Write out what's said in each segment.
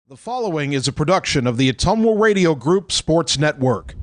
The following is a production of the Ottumwa Radio Group Sports Network.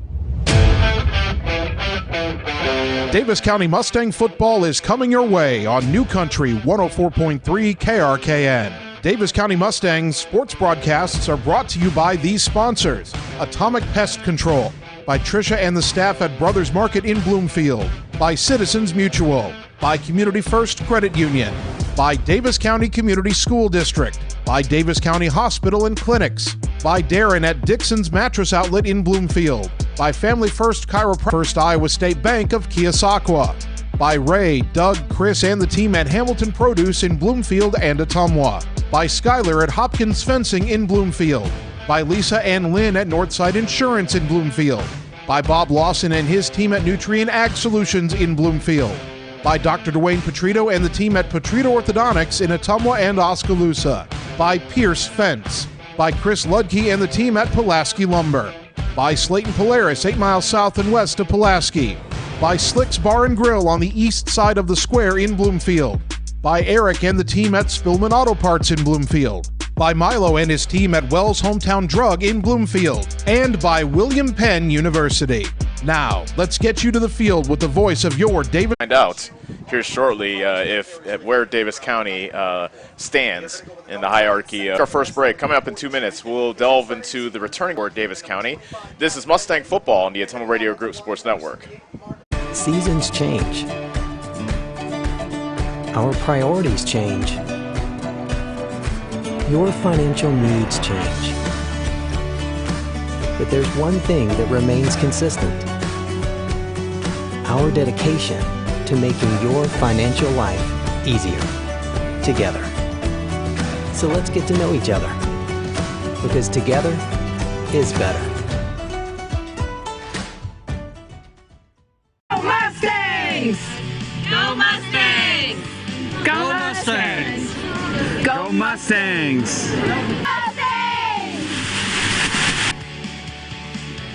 Davis County Mustang football is coming your way on New Country 104.3 KRKN. Davis County Mustangs sports broadcasts are brought to you by these sponsors: Atomic Pest Control, by Tricia and the staff at Brothers Market in Bloomfield, by Citizens Mutual, by Community First Credit Union, by Davis County Community School District, by Davis County Hospital and Clinics, by Darren at Dixon's Mattress Outlet in Bloomfield, by Family First Chiropractic, First Iowa State Bank of Keosauqua, by Ray, Doug, Chris, and the team at Hamilton Produce in Bloomfield and Ottumwa, by Skyler at Hopkins Fencing in Bloomfield, by Lisa and Lynn at Northside Insurance in Bloomfield, by Bob Lawson and his team at Nutrien Ag Solutions in Bloomfield, by Dr. Dwayne Petrito and the team at Petrito Orthodontics in Ottumwa and Oskaloosa, by Pierce Fence, by Chris Ludke and the team at Pulaski Lumber, by Slayton Polaris 8 miles south and west of Pulaski, by Slick's Bar and Grill on the east side of the square in Bloomfield, by Eric and the team at Spillman Auto Parts in Bloomfield, by Milo and his team at Wells Hometown Drug in Bloomfield, and by William Penn University. Now, let's get you to the field with the voice of your Davis. Find out here shortly where Davis County stands in the hierarchy. Our first break coming up in 2 minutes. We'll delve into the returning for Davis County. This is Mustang football on the Ottumwa Radio Group Sports Network. Seasons change. Our priorities change. Your financial needs change. But there's one thing that remains consistent: our dedication to making your financial life easier together. So let's get to know each other, because together is better. Go Mustangs! Go Mustangs! Go Mustangs! Go Mustangs!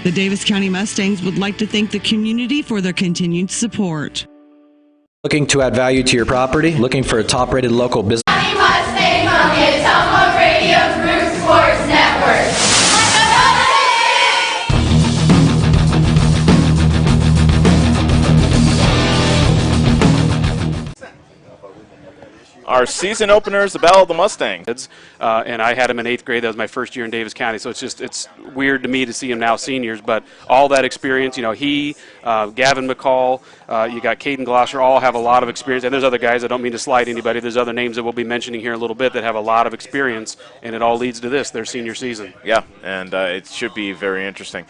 The Davis County Mustangs would like to thank the community for their continued support. Looking to add value to your property? Looking for a top-rated local business? County Mustang on the Ottumwa Radio Group Sports Network. Our season opener is the Battle of the Mustangs. And I had him in 8th grade. That was my first year in Davis County. So it's weird to me to see him now seniors. But all that experience, he, Gavin McCall, you got Caden Glosser, all have a lot of experience. And there's other guys, I don't mean to slight anybody. There's other names that we'll be mentioning here in a little bit that have a lot of experience. And it all leads to their senior season. Yeah, and it should be very interesting.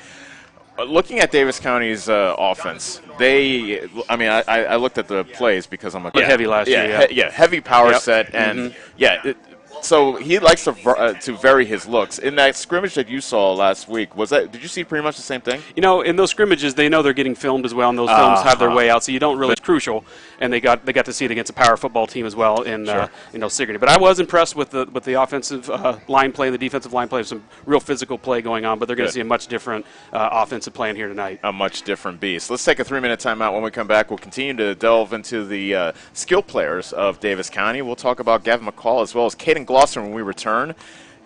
Looking at Davis County's offense, I looked at the plays because I'm heavy last year. Yeah, heavy power set, and so he likes to vary his looks. In that scrimmage that you saw last week, did you see pretty much the same thing? In those scrimmages, they know they're getting filmed as well, and those films have their way out, so you don't really. It's crucial, and they got to see it against a power football team as well in Sigourney. But I was impressed with the offensive line play, the defensive line play. Some real physical play going on, but they're going to see a much different offensive play in here tonight. A much different beast. Let's take a 3-minute timeout. When we come back, we'll continue to delve into the skill players of Davis County. We'll talk about Gavin McCall as well as Caden Glosser when we return.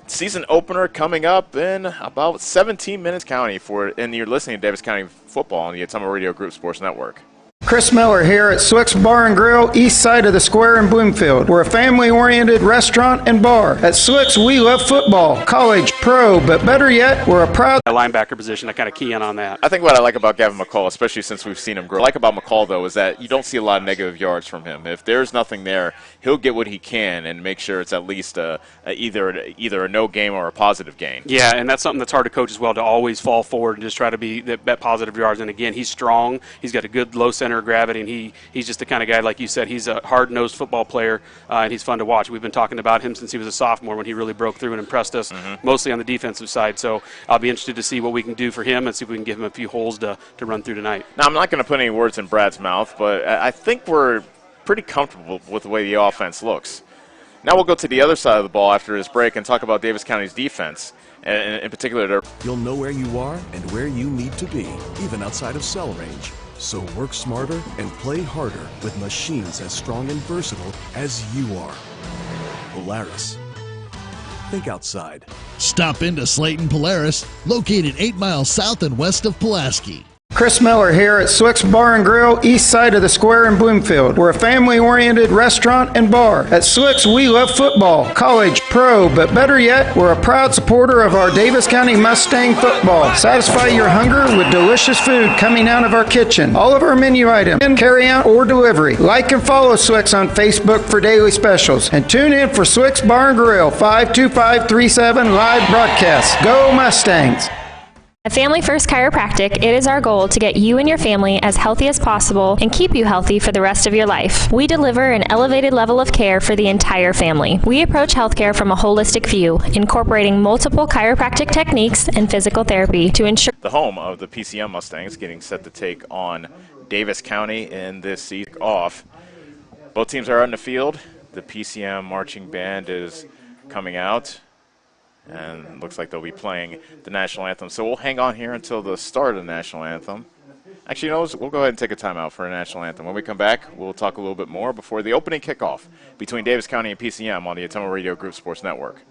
Season opener coming up in about 17 minutes, and you're listening to Davis County football on the Ottumwa Radio Group Sports Network. Chris Miller here at Slick's Bar and Grill, east side of the square in Bloomfield. We're a family-oriented restaurant and bar. At Slick's, we love football, college, pro, but better yet, we're a proud linebacker position. I kind of key in on that. I think what I like about Gavin McCall, especially since we've seen him grow, what I like about McCall, though, is that you don't see a lot of negative yards from him. If there's nothing there, he'll get what he can and make sure it's at least either a no gain or a positive gain. Yeah, and that's something that's hard to coach as well, to always fall forward and just try to be that positive yards. And again, he's strong. He's got a good low center of gravity, and he's just the kind of guy, like you said, he's a hard-nosed football player, and he's fun to watch. We've been talking about him since he was a sophomore when he really broke through and impressed us, mostly on the defensive side. So I'll be interested to see what we can do for him and see if we can give him a few holes to run through tonight. Now, I'm not going to put any words in Brad's mouth, but I think we're pretty comfortable with the way the offense looks. Now we'll go to the other side of the ball after this break and talk about Davis County's defense. And in particular, you'll know where you are and where you need to be, even outside of cell range. So work smarter and play harder with machines as strong and versatile as you are. Polaris. Think outside. Stop into Slayton Polaris, located 8 miles south and west of Pulaski. Chris Miller here at Swick's Bar and Grill, east side of the square in Bloomfield. We're a family-oriented restaurant and bar. At Swick's, we love football, college, pro, but better yet, we're a proud supporter of our Davis County Mustang football. Satisfy your hunger with delicious food coming out of our kitchen. All of our menu items, carry out or delivery. Like and follow Swick's on Facebook for daily specials. And tune in for Swick's Bar and Grill, 52537 live broadcast. Go Mustangs! At Family First Chiropractic, it is our goal to get you and your family as healthy as possible and keep you healthy for the rest of your life. We deliver an elevated level of care for the entire family. We approach healthcare from a holistic view, incorporating multiple chiropractic techniques and physical therapy to ensure the home of the PCM Mustangs getting set to take on Davis County in this season off. Both teams are out in the field. The PCM marching band is coming out. And looks like they'll be playing the national anthem. So we'll hang on here until the start of the national anthem. Actually, you know, we'll go ahead and take a timeout for a national anthem. When we come back, we'll talk a little bit more before the opening kickoff between Davis County and PCM on the Anthem Radio Group Sports Network.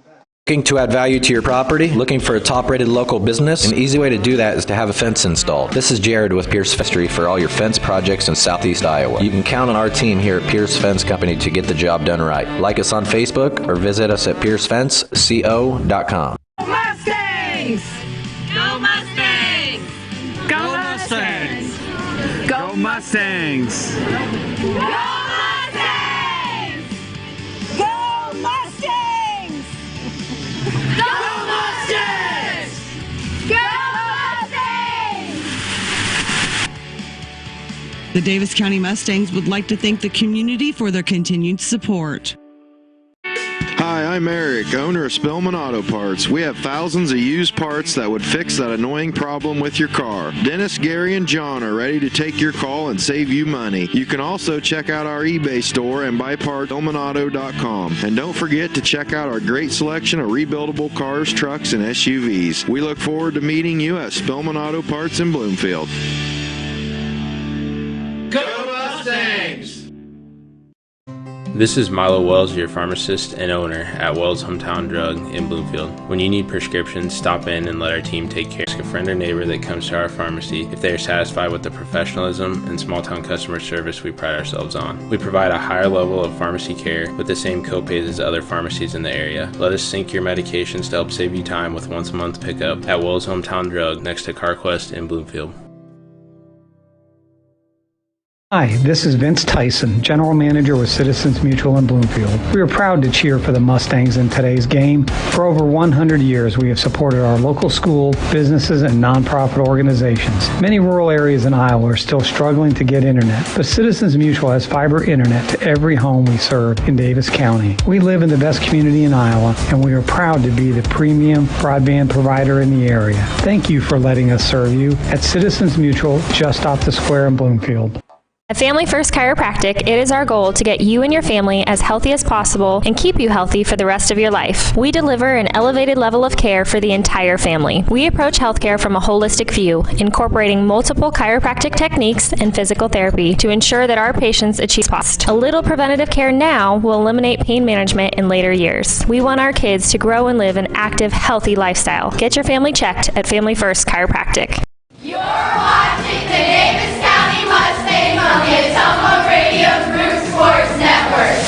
Looking to add value to your property? Looking for a top-rated local business? An easy way to do that is to have a fence installed. This is Jared with Pierce Fence for all your fence projects in southeast Iowa. You can count on our team here at Pierce Fence Company to get the job done right. Like us on Facebook or visit us at piercefenceco.com. Mustangs! Go Mustangs! Go Mustangs! Go Mustangs! Go Mustangs! Go Mustangs! Go Mustangs! Go Mustangs! The Davis County Mustangs would like to thank the community for their continued support. Hi, I'm Eric, owner of Spillman Auto Parts. We have thousands of used parts that would fix that annoying problem with your car. Dennis, Gary, and John are ready to take your call and save you money. You can also check out our eBay store and buy parts at spillmanauto.com. And don't forget to check out our great selection of rebuildable cars, trucks, and SUVs. We look forward to meeting you at Spillman Auto Parts in Bloomfield. Go Mustangs! This is Milo Wells, your pharmacist and owner at Wells Hometown Drug in Bloomfield. When you need prescriptions, stop in and let our team take care. Ask a friend or neighbor that comes to our pharmacy if they are satisfied with the professionalism and small-town customer service we pride ourselves on. We provide a higher level of pharmacy care with the same copays as other pharmacies in the area. Let us sync your medications to help save you time with once-a-month pickup at Wells Hometown Drug next to CarQuest in Bloomfield. Hi, this is Vince Tyson, General Manager with Citizens Mutual in Bloomfield. We are proud to cheer for the Mustangs in today's game. For over 100 years, we have supported our local school, businesses, and nonprofit organizations. Many rural areas in Iowa are still struggling to get internet, but Citizens Mutual has fiber internet to every home we serve in Davis County. We live in the best community in Iowa, and we are proud to be the premium broadband provider in the area. Thank you for letting us serve you at Citizens Mutual, just off the square in Bloomfield. At Family First Chiropractic, it is our goal to get you and your family as healthy as possible and keep you healthy for the rest of your life. We deliver an elevated level of care for the entire family. We approach healthcare from a holistic view, incorporating multiple chiropractic techniques and physical therapy to ensure that our patients achieve cost. A little preventative care now will eliminate pain management in later years. We want our kids to grow and live an active, healthy lifestyle. Get your family checked at Family First Chiropractic. You're watching the Davis County Mustangs on the Anthem Radio Group Sports Network.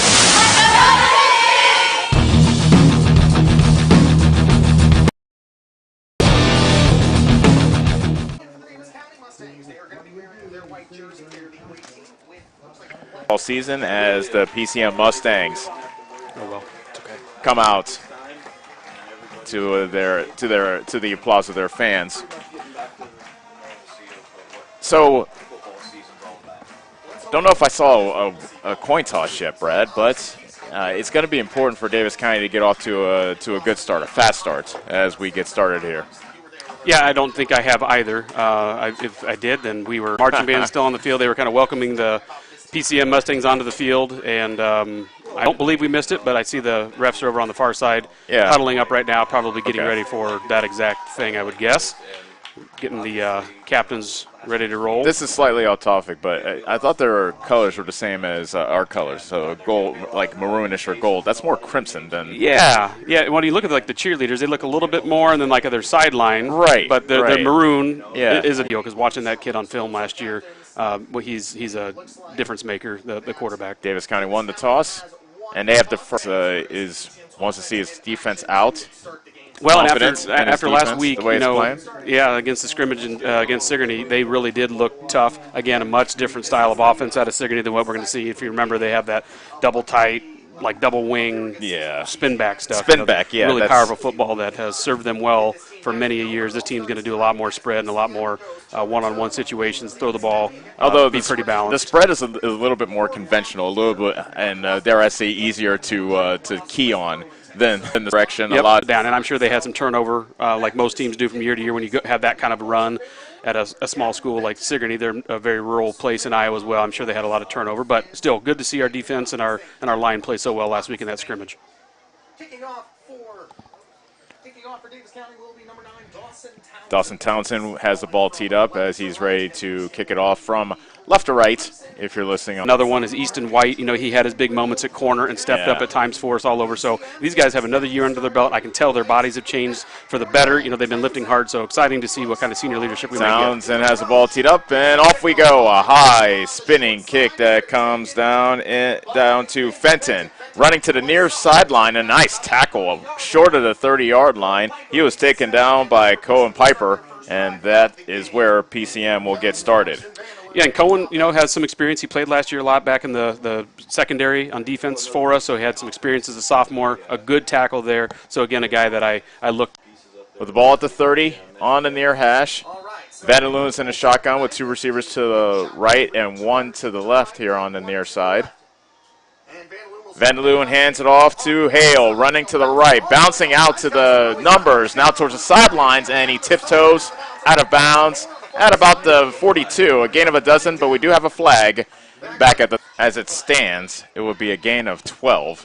All season as the PCM Mustangs come out to the applause of their fans. So, don't know if I saw a coin toss yet, Brad, but it's going to be important for Davis County to get off to a good start, a fast start, as we get started here. Yeah, I don't think I have either. If I did, then we were marching band still on the field. They were kind of welcoming the PCM Mustangs onto the field, and I don't believe we missed it, but I see the refs are over on the far side huddling up right now, probably getting ready for that exact thing, I would guess. getting the captains ready to roll. This is slightly off topic, but I thought their colors were the same as our colors. So gold, like maroonish or gold. That's more crimson than. Yeah. When you look at like the cheerleaders, they look a little bit more, and then like their sideline. Right. But their maroon Yeah. is a deal, because watching that kid on film last year, he's a difference maker, the quarterback. Davis County won the toss, and they have the first wants to see his defense out. Well, and Confidence in his after last defense, week, the way it's playing. against the scrimmage against Sigourney, they really did look tough. Again, a much different style of offense out of Sigourney than what we're going to see. If you remember, they have that double tight, like double wing, spin back stuff. Spin back, yeah. Really powerful football that has served them well for many years. This team's going to do a lot more spread and a lot more one-on-one situations, throw the ball, although be pretty balanced. The spread is a little bit more conventional, a little bit, and dare I say, easier to key on than in the direction. Yep, a lot down, and I'm sure they had some turnover, like most teams do from year to year. When you have that kind of a run at a small school like Sigourney, they're a very rural place in Iowa as well. I'm sure they had a lot of turnover, but still good to see our defense and our line play so well last week in that scrimmage. Kicking off for Davis County will be number 9, Dawson Townsend. Dawson Townsend has the ball teed up as he's ready to kick it off from left to right, if you're listening. Another one is Easton White. He had his big moments at corner and stepped up at times for us all over. So these guys have another year under their belt. I can tell their bodies have changed for the better. They've been lifting hard, so exciting to see what kind of senior leadership we might get. Townsend has the ball teed up, and off we go. A high spinning kick that comes down to Fenton. Running to the near sideline, a nice tackle short of the 30-yard line. He was taken down by Cohen Piper, and that is where PCM will get started. Yeah, and Cohen, has some experience. He played last year a lot back in the secondary on defense for us, so he had some experience as a sophomore, a good tackle there. So, again, a guy that I looked. With the ball at the 30, on the near hash. Vanderloon's in a shotgun with 2 receivers to the right and 1 to the left here on the near side. Vanderloon hands it off to Hale, running to the right, bouncing out to the numbers, now towards the sidelines, and he tiptoes out of bounds at about the 42, a gain of a dozen, but we do have a flag back at as it stands. It would be a gain of 12.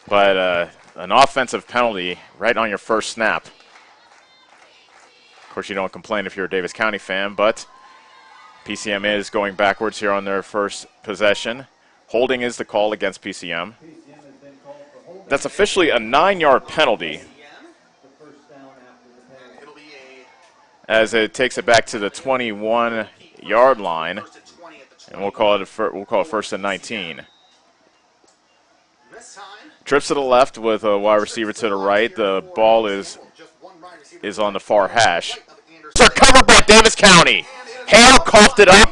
But an offensive penalty right on your first snap. Of course, you don't complain if you're a Davis County fan, but PCM is going backwards here on their first possession. Holding is the call against PCM. That's officially a 9-yard penalty, as it takes it back to the 21-yard line, and we'll call it first and 19. Trips to the left with a wide receiver to the right. The ball is on the far hash. They're covered by Davis County. Hale coughed it up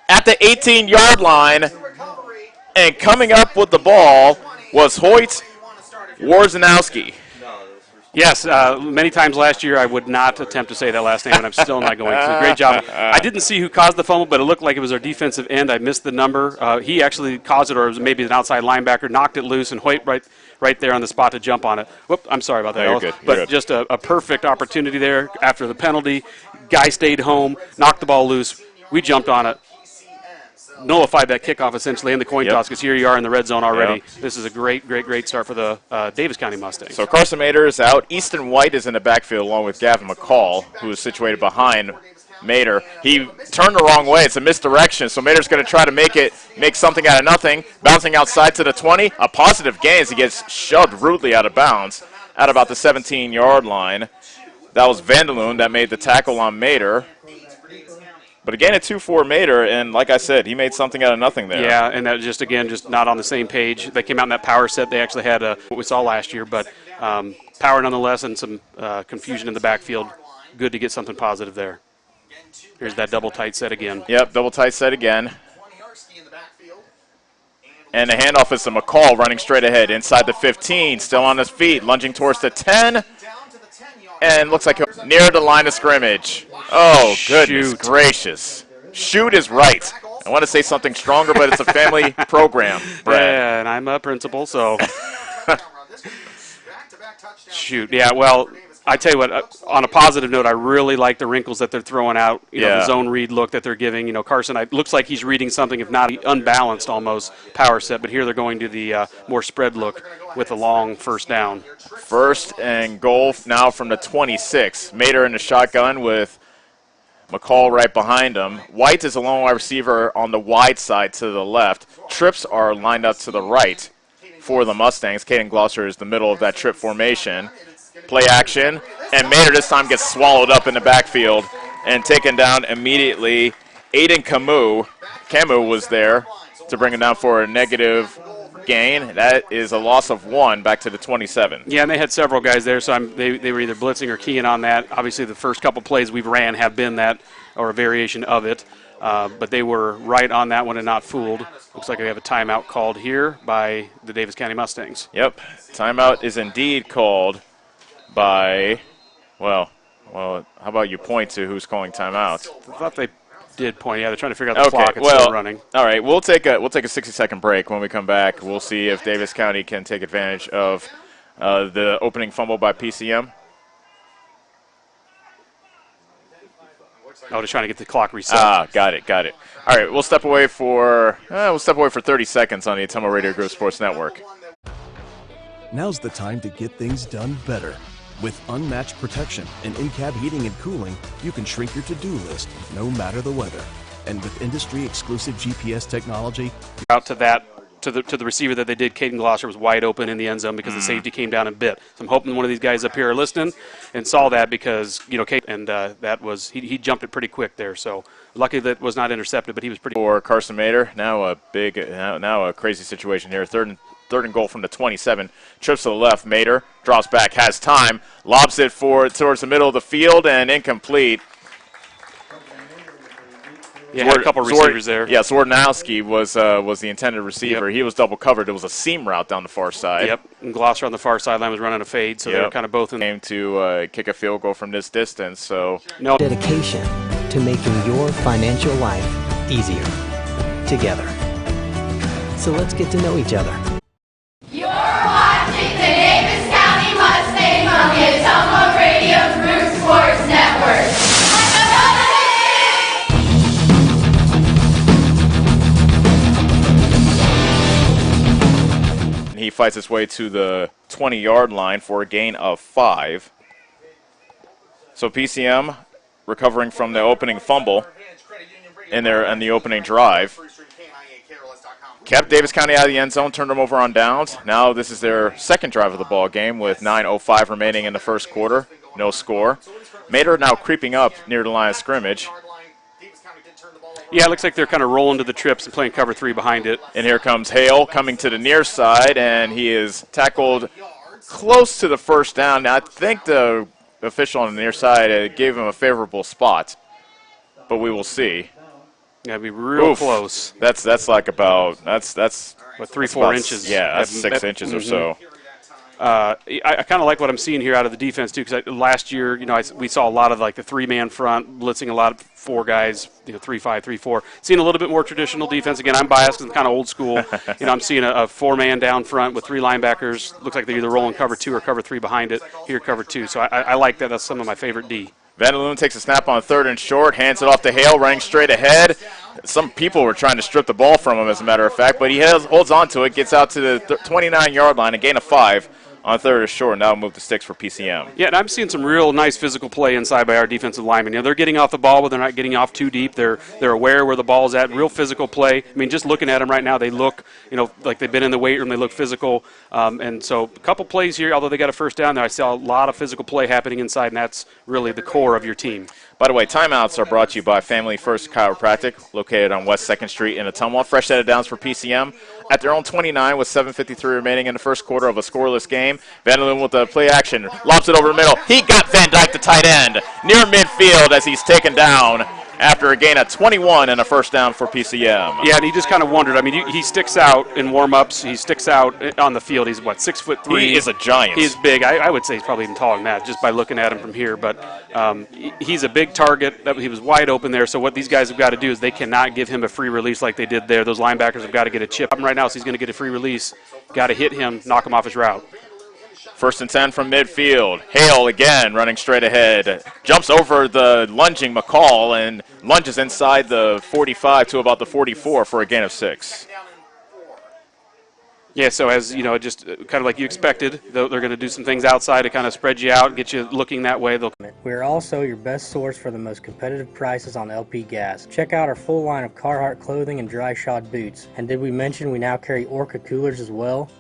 at the 18-yard line, and coming up with the ball was Hoyt Warzanowski. Yes, many times last year I would not attempt to say that last name, and I'm still not going to. Great job. I didn't see who caused the fumble, but it looked like it was our defensive end. I missed the number. He actually caused it, or it was maybe an outside linebacker, knocked it loose, and Hoyt right there on the spot to jump on it. Whoop, I'm sorry about that. No, you're good. But just a perfect opportunity there after the penalty. Guy stayed home, knocked the ball loose. We jumped on it, nullified that kickoff essentially in the coin toss, because here you are in the red zone already. Yep. This is a great start for the Davis County Mustangs. So Carson Mader is out. Easton White is in the backfield along with Gavin McCall, who is situated behind Mader. He turned the wrong way. It's a misdirection, so Mader's going to try to make something out of nothing. Bouncing outside to the 20. A positive gain as he gets shoved rudely out of bounds at about the 17-yard line. That was Vanderloon that made the tackle on Mader. But again, a 2-4 Mader, and like I said, he made something out of nothing there. Yeah, and that just not on the same page. They came out in that power set. They actually had what we saw last year, but power nonetheless, and some confusion in the backfield. Good to get something positive there. Here's that double tight set again. Yep, double tight set again. And the handoff is to McCall running straight ahead inside the 15, still on his feet, lunging towards the 10. And looks like near the line of scrimmage. Oh, goodness gracious. Shoot is right. I want to say something stronger, but it's a family program, Brad. Yeah, and I'm a principal, so. Shoot. Yeah, well, I tell you what, on a positive note, I really like the wrinkles that they're throwing out. You know, the zone read look that they're giving. You know, Carson, it looks like he's reading something, if not unbalanced almost, power set. But here they're going to the more spread look with a long first down. First and goal now from the 26. Mater in the shotgun with McCall right behind him. White is a lone wide receiver on the wide side to the left. Trips are lined up to the right for the Mustangs. Caden Glosser is the middle of that trip formation. Play action, and Mater this time gets swallowed up in the backfield and taken down immediately. Aiden Camus was there to bring him down for a negative gain. That is a loss of 1 back to the 27. Yeah, and they had several guys there, so they were either blitzing or keying on that. Obviously, the first couple plays we've ran have been that or a variation of it, but they were right on that one and not fooled. Looks like we have a timeout called here by the Davis County Mustangs. Yep, timeout is indeed called by, well, how about you point to who's calling timeout? I thought they did point. Yeah, they're trying to figure out the clock. It's still running. All right, we'll take a 60-second break. When we come back, we'll see if Davis County can take advantage of the opening fumble by PCM. Oh, just trying to get the clock reset. Got it. All right, we'll step away for 30 seconds on the Ottumwa Radio Group Sports Network. Now's the time to get things done better. With unmatched protection and in-cab heating and cooling, you can shrink your to-do list no matter the weather. And with industry-exclusive GPS technology, out to the receiver that they did, Caden Glosser was wide open in the end zone because the safety came down and bit. So I'm hoping one of these guys up here are listening and saw that because that was he jumped it pretty quick there. So lucky that was not intercepted, but he was pretty. For Carson Mater, now a crazy situation here. Third and goal from the 27. Trips to the left. Mater drops back, has time, lobs it towards the middle of the field, and incomplete. Yeah, had a couple receivers there. Yeah, Swardnowski was the intended receiver. Yep. He was double covered. It was a seam route down the far side. Yep, and Glosser on the far sideline was running a fade, so they were kind of both in. Came to kick a field goal from this distance, so. No. Dedication to making your financial life easier together. So let's get to know each other. You're watching the Davis County Mustangs on the Ottumwa Radio Group Sports Network. He fights his way to the 20-yard line for a gain of 5. So PCM recovering from the opening fumble in the opening drive. Kept Davis County out of the end zone, turned them over on downs. Now this is their second drive of the ball game with 9:05 remaining in the first quarter. No score. Mater now creeping up near the line of scrimmage. Yeah, it looks like they're kind of rolling to the trips and playing cover 3 behind it. And here comes Hale coming to the near side, and he is tackled close to the first down. Now, I think the official on the near side gave him a favorable spot, but we will see. Yeah, it'd be real close. That's like about that's what 3-4 inches. Yeah, that's 6 inches or so. I kind of like what I'm seeing here out of the defense too, because last year, we saw a lot of like the 3-man front blitzing a lot of 4 guys, 3-5, 3-4. Seeing a little bit more traditional defense. Again, I'm biased because I'm kind of old school. I'm seeing a 4-man down front with 3 linebackers. Looks like they're either rolling cover 2 or cover 3 behind it. Here, cover 2. So I like that. That's some of my favorite D. Vandaloon takes a snap on 3rd and short, hands it off to Hale, running straight ahead. Some people were trying to strip the ball from him, as a matter of fact, but he holds on to it, gets out to the 29-yard line, a gain of 5 on 3rd and short. Now move the sticks for PCM. Yeah, and I'm seeing some real nice physical play inside by our defensive linemen. They're getting off the ball, but they're not getting off too deep. They're aware where the ball's at. Real physical play. I mean, just looking at them right now, they look, like they've been in the weight room. They look physical. And so a couple plays here, although they got a first down there, I saw a lot of physical play happening inside, and that's really the core of your team. By the way, timeouts are brought to you by Family First Chiropractic, located on West 2nd Street in Ottumwa. Fresh set of downs for PCM at their own 29 with 7:53 remaining in the first quarter of a scoreless game. Vandaloon with the play action, lobs it over the middle. He got Van Dyke, the tight end, near midfield as he's taken down after a gain of 21 and a first down for PCM. Yeah, and he just kind of wondered. I mean, he sticks out in warm-ups. He sticks out on the field. He's, 6'3"? He is a giant. He's big. I would say he's probably even taller than that just by looking at him from here. But he's a big target. He was wide open there. So what these guys have got to do is they cannot give him a free release like they did there. Those linebackers have got to get a chip. Right now, so he's going to get a free release. Got to hit him, knock him off his route. First and 10 from midfield. Hale again running straight ahead. Jumps over the lunging McCall and lunges inside the 45 to about the 44 for a gain of 6. Yeah, so as you know, just kind of like you expected, they're going to do some things outside to kind of spread you out, get you looking that way. We're also your best source for the most competitive prices on LP gas. Check out our full line of Carhartt clothing and dry shod boots. And did we mention we now carry Orca coolers as well?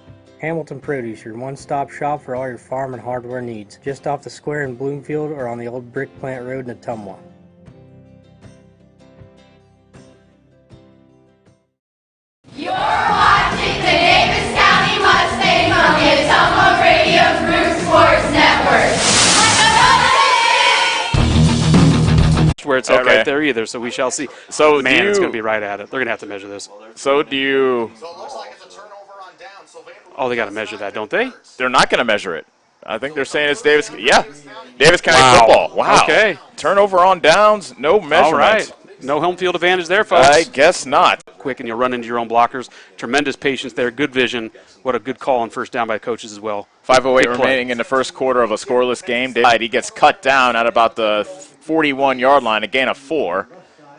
Hamilton Produce, your one-stop shop for all your farm and hardware needs. Just off the square in Bloomfield or on the old Brick Plant Road in Ottumwa. You're watching the Davis County Mustangs on the Ottumwa Radio Group Sports Network. Where it's at right there either, so we shall see. So man, it's going to be right at it. They're going to have to measure this. So do you? Oh, they got to measure that, don't they? They're not going to measure it. I think they're saying it's Davis. Yeah, Davis County football. Wow. Okay. Turnover on downs, no measurement. All right. No home field advantage there, folks. I guess not. Quick, and you'll run into your own blockers. Tremendous patience there. Good vision. What a good call on first down by coaches as well. 5:08 remaining in the first quarter of a scoreless game. He gets cut down at about the 41-yard line, a gain of 4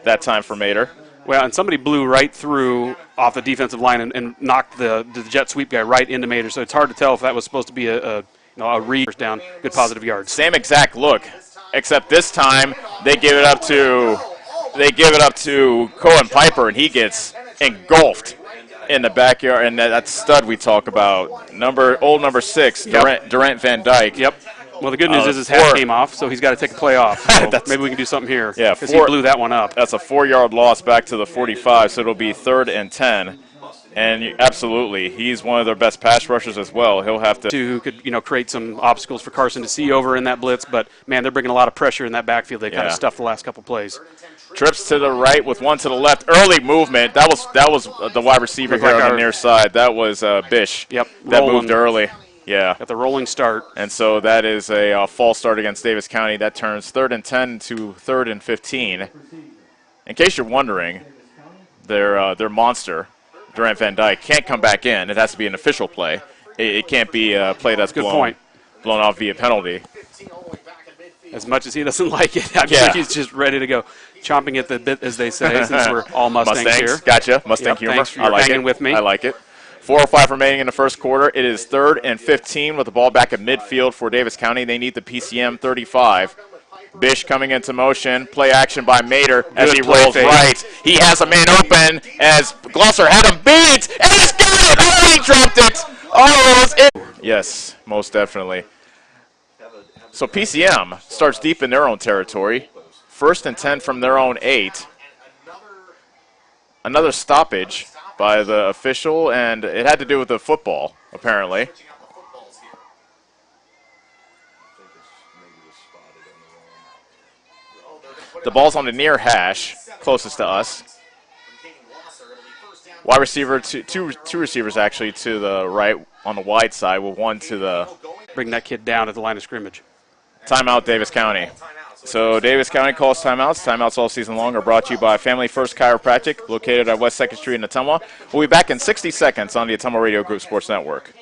that time for Mater. Well, and somebody blew right through off the defensive line and knocked the jet sweep guy right into Mater, so it's hard to tell if that was supposed to be a read first down, good positive yards. Same exact look, except this time they give it up to Cohen Piper, and he gets engulfed in the backyard. And that stud we talk about, old number 6, Durant Van Dyke. Yep. Well, the good news is his hat came off, so he's got to take a play off. So maybe we can do something here. Yeah, because he blew that one up. That's a 4-yard loss back to the 45, so it'll be 3rd and 10. And absolutely, he's one of their best pass rushers as well. He'll have to. Who could create some obstacles for Carson to see over in that blitz, but man, they're bringing a lot of pressure in that backfield. They kind of stuffed the last couple plays. Trips to the right with one to the left. Early movement. That was the wide receiver here on the near side. That was Bish. Yep. That moved early. Yeah. Got the rolling start. And so that is a false start against Davis County. That turns 3rd and 10 to 3rd and 15. In case you're wondering, their monster, Durant Van Dyke, can't come back in. It has to be an official play. It can't be a play that's blown off via penalty. As much as he doesn't like it, I think he's just ready to go. Chomping at the bit, as they say, since we're all Mustangs here. Gotcha. Mustang humor. Thanks for hanging with me. I like it. 4:05 remaining in the first quarter. It is 3rd and 15 with the ball back at midfield for Davis County. They need the PCM 35. Bish coming into motion. Play action by Mater as he rolls right. He has a man open as Glosser had him beat, and he's got it! Oh, he dropped it! Oh, it was it! Yes, most definitely. So PCM starts deep in their own territory. 1st and 10 from their own 8. Another stoppage by the official, and it had to do with the football, apparently. The ball's on the near hash, closest to us. Wide receiver, two receivers actually to the right on the wide side, with one to the. Bring that kid down at the line of scrimmage. Timeout, Davis County. So Davis County calls timeouts. Timeouts all season long are brought to you by Family First Chiropractic, located at West 2nd Street in Ottumwa. We'll be back in 60 seconds on the Ottumwa Radio Group Sports Network.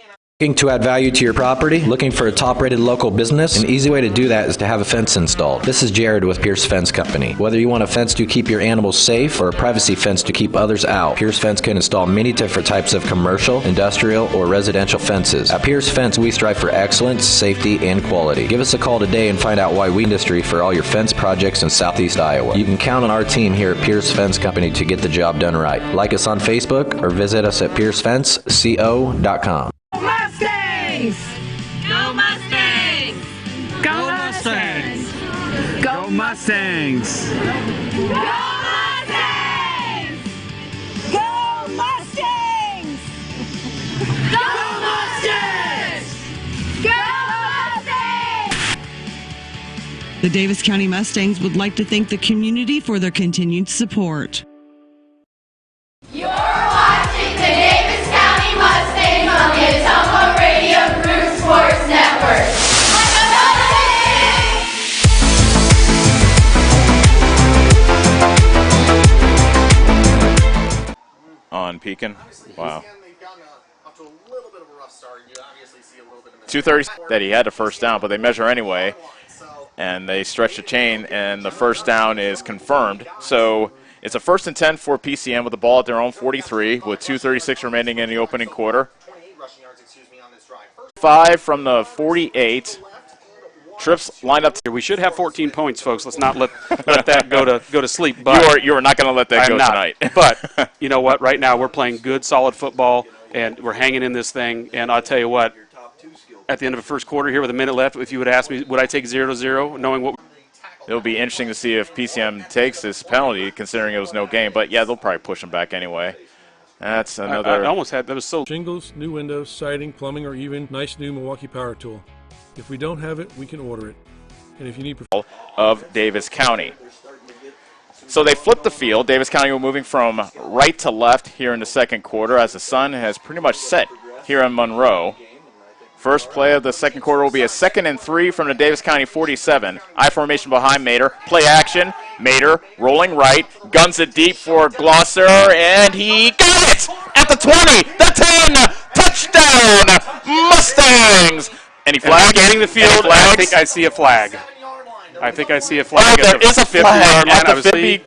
Looking to add value to your property? Looking for a top-rated local business? An easy way to do that is to have a fence installed. This is Jared with Pierce Fence Company. Whether you want a fence to keep your animals safe or a privacy fence to keep others out, Pierce Fence can install many different types of commercial, industrial, or residential fences. At Pierce Fence, we strive for excellence, safety, and quality. Give us a call today and find out why we industry for all your fence projects in Southeast Iowa. You can count on our team here at Pierce Fence Company to get the job done right. Like us on Facebook or visit us at piercefenceco.com. Go Mustangs! Go Mustangs! Go Mustangs! Go Mustangs! Go Mustangs! Go Mustangs! Go Mustangs! The Davis County Mustangs would like to thank the community for their continued support. You're watching the Davis County Mustangs on the Ottumwa Radio Group Sports Network. On Pekin? Wow. 2:30 that he had a first down, but they measure anyway, and they stretch the chain, and the first down is confirmed. So it's a 1st and 10 for PCM with the ball at their own 43 with 2:36 remaining in the opening quarter. 5 from the 48. Trips lined up. We should have 14 points, folks. Let's not let that go to sleep. But you are not going to let that go tonight. But you know what? Right now we're playing good, solid football, and we're hanging in this thing. And I'll tell you what, at the end of the first quarter here with a minute left, if you would ask me, would I take 0-0, knowing what? It'll be interesting to see if PCM takes this penalty, considering it was no game. But, yeah, they'll probably push him back anyway. That's another. I almost had that was so. Shingles, new windows, siding, plumbing, or even nice new Milwaukee power tool. If we don't have it, we can order it. And if you need of Davis County. So they flipped the field. Davis County were moving from right to left here in the second quarter as the sun has pretty much set here in Monroe. First play of the second quarter will be a 2nd and 3 from the Davis County 47. I formation behind Mater. Play action. Mater rolling right. Guns it deep for Glosser, and he got it at the 20, the 10. Touchdown, Mustangs. Any flag? Getting the field. I think I see a flag. I think I see a flag. Oh, there is a flag at the 50.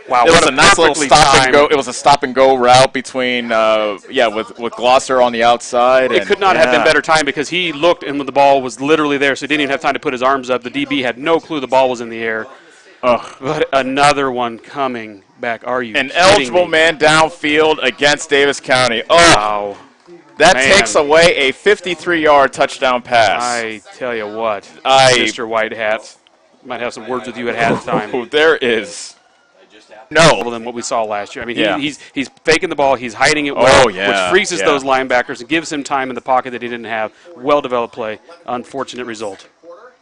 Wow, it was a nice little stop and go. It was a stop and go route between, with Glosser on the outside. It could not have been better time because he looked and the ball was literally there, so he didn't even have time to put his arms up. The DB had no clue the ball was in the air. But another one coming back. Are you an eligible man downfield against Davis County? Oh, wow. That takes away a 53-yard touchdown pass. I tell you what, Mr. White Hat, might have some words with you at halftime. There is no than what we saw last year. I mean, he's faking the ball, he's hiding it well, which freezes those linebackers and gives him time in the pocket that he didn't have. Well-developed play. Unfortunate result.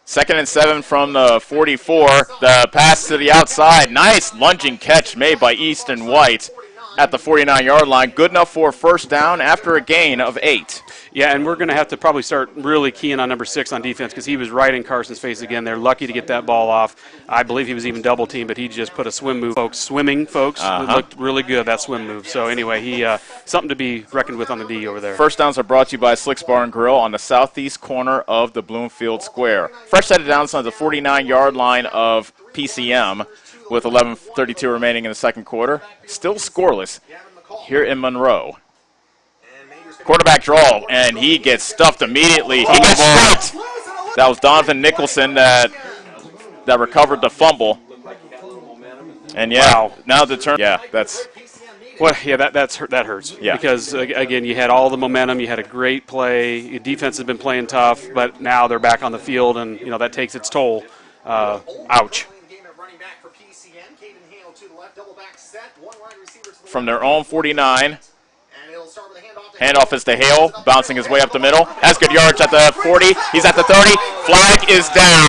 2nd and 7 from the 44. The pass to the outside. Nice lunging catch made by Easton White at the 49-yard line. Good enough for a first down after a gain of 8. Yeah, and we're going to have to probably start really keying on number 6 on defense because he was right in Carson's face again. They're lucky to get that ball off. I believe he was even double teamed, but he just put a swim move. Swimming, folks. It looked really good, that swim move. So anyway, he something to be reckoned with on the D over there. First downs are brought to you by Slick's Bar and Grill on the southeast corner of the Bloomfield Square. Fresh set of downs on the 49-yard line of PCM with 11:32 remaining in the second quarter. Still scoreless here in Monroe. Quarterback draw, and he gets stuffed immediately. He gets stripped. That was Donovan Nicholson that recovered the fumble. And now the turn. Yeah, that's. Well, yeah, that hurts. Yeah. Because again, you had all the momentum, you had a great play. Your defense has been playing tough, but now they're back on the field, and that takes its toll. Ouch. From their own 49. Handoff is to Hale, bouncing his way up the middle. Has good yards at the 40. He's at the 30. Flag is down.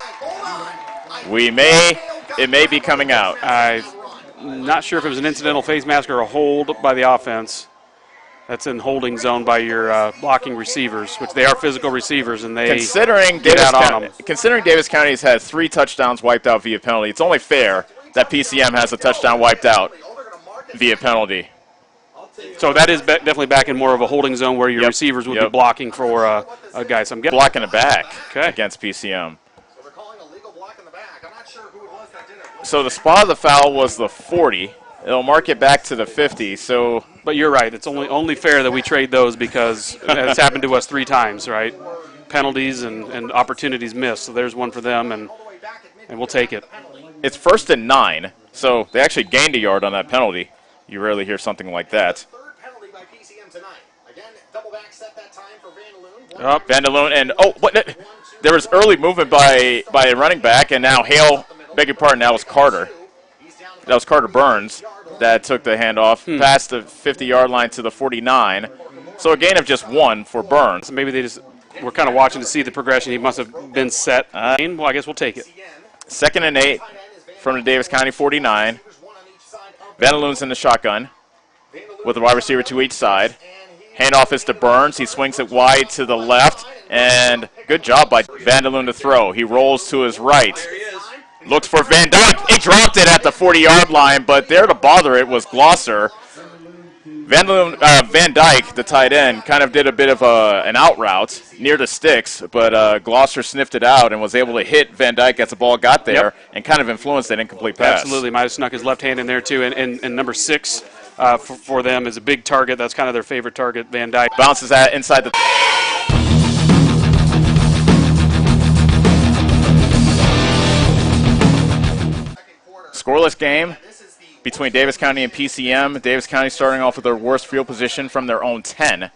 It may be coming out. I'm not sure if it was an incidental face mask or a hold by the offense. That's in holding zone by your blocking receivers, which they are physical receivers, and they considering Davis County has had 3 touchdowns wiped out via penalty, it's only fair that PCM has a touchdown wiped out via penalty. So that is definitely back in more of a holding zone where your receivers would be blocking for a guy. So I'm getting blocking it back against PCM. So the spot of the foul was the 40. It'll mark it back to the 50. So, but you're right. It's only fair that we trade those because it's happened to us 3 times, right? Penalties and opportunities missed. So there's one for them, and we'll take it. It's 1st and 9. So they actually gained a yard on that penalty. You rarely hear something like that. Vandaloon and there was early movement by a running back, and now Hale, beg your pardon, that was Carter. That was Carter Burns that took the handoff past the 50-yard line to the 49. So a gain of just 1 for Burns. So maybe they just were kind of watching to see the progression. He must have been set. Well, I guess we'll take it. 2nd and 8 from the Davis County 49. Vandaloon's in the shotgun with a wide receiver to each side. Handoff is to Burns. He swings it wide to the left, and good job by Vandaloon to throw. He rolls to his right. Looks for Van Dyke. He dropped it at the 40-yard line, but there to bother it was Glosser. Van Dyke, the tight end, kind of did a bit of an out route near the sticks, but Gloucester sniffed it out and was able to hit Van Dyke as the ball got there and kind of influenced that incomplete pass. Absolutely. Might have snuck his left hand in there, too. And number 6 for them is a big target. That's kind of their favorite target, Van Dyke. Bounces that inside the... Scoreless game between Davis County and PCM. Davis County starting off with their worst field position from their own 10.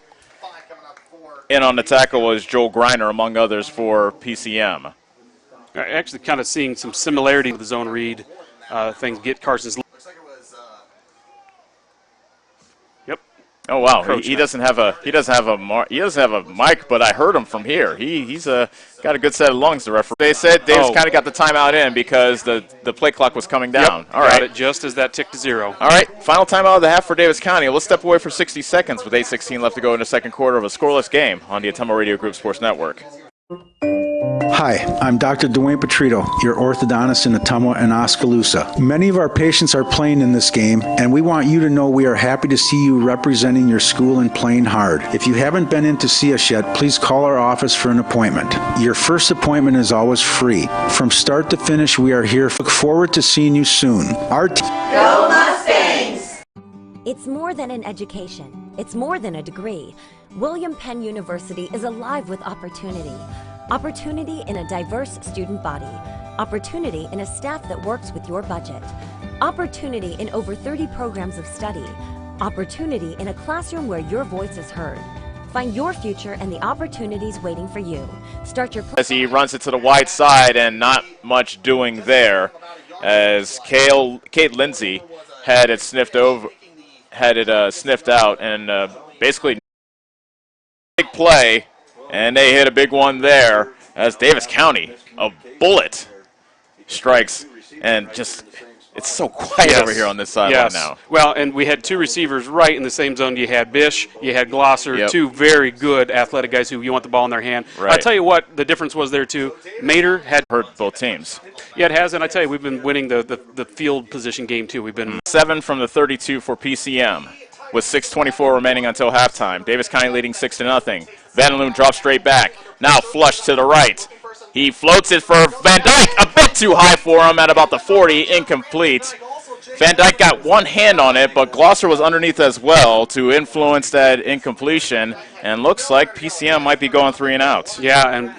In on the tackle was Joel Griner, among others, for PCM. Actually kind of seeing some similarity with the zone read things. Get Carson's... Oh wow, he doesn't have a mic, but I heard him from here. He's got a good set of lungs. The referee. They said Davis kind of got the timeout in because the play clock was coming down. Yep, all right, got it just as that ticked to 0. All right, final timeout of the half for Davis County. Let's step away for 60 seconds with 8:16 left to go in the second quarter of a scoreless game on the Ottumwa Radio Group Sports Network. Hi, I'm Dr. Dwayne Petrito, your orthodontist in Ottumwa and Oskaloosa. Many of our patients are playing in this game, and we want you to know we are happy to see you representing your school and playing hard. If you haven't been in to see us yet, please call our office for an appointment. Your first appointment is always free. From start to finish, we are here. Look forward to seeing you soon. Go Mustangs! It's more than an education. It's more than a degree. William Penn University is alive with opportunity. Opportunity in a diverse student body. Opportunity in a staff that works with your budget. Opportunity in over 30 programs of study. Opportunity in a classroom where your voice is heard. Find your future and the opportunities waiting for you. Start your... As he runs it to the wide side and not much doing there as Kate Lindsay had it sniffed out and basically big play. And they hit a big one there as Davis County, a bullet, strikes. And just, it's so quiet over here on this sideline now. Well, and we had 2 receivers right in the same zone. You had Bish, you had Glosser, 2 very good athletic guys who you want the ball in their hand. Right. I'll tell you what, the difference was there, too. Mater had hurt both teams. Yeah, it has, and I tell you, we've been winning the field position game, too. We've been 7 from the 32 for PCM. With 6:24 remaining until halftime. Davis County leading 6-0. Van Loon drops straight back. Now flush to the right. He floats it for Van Dyke. A bit too high for him at about the 40. Incomplete. Van Dyke got one hand on it, but Gloucester was underneath as well to influence that incompletion. And looks like PCM might be going 3 and out. Yeah, and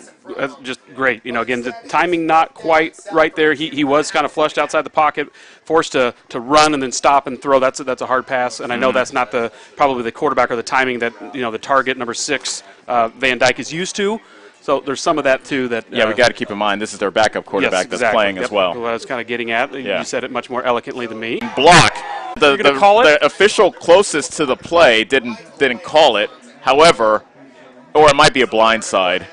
just great. You know, again, the timing not quite right there. He was kind of flushed outside the pocket, forced to run and then stop and throw. That's a hard pass, and I know that's not probably the quarterback or the timing that the target number 6 Van Dyke is used to. So there's some of that too. That we got to keep in mind this is their backup quarterback that's playing as well. What I was kind of getting at. You said it much more eloquently than me. Block. The official closest to the play didn't call it. However, or it might be a blindside.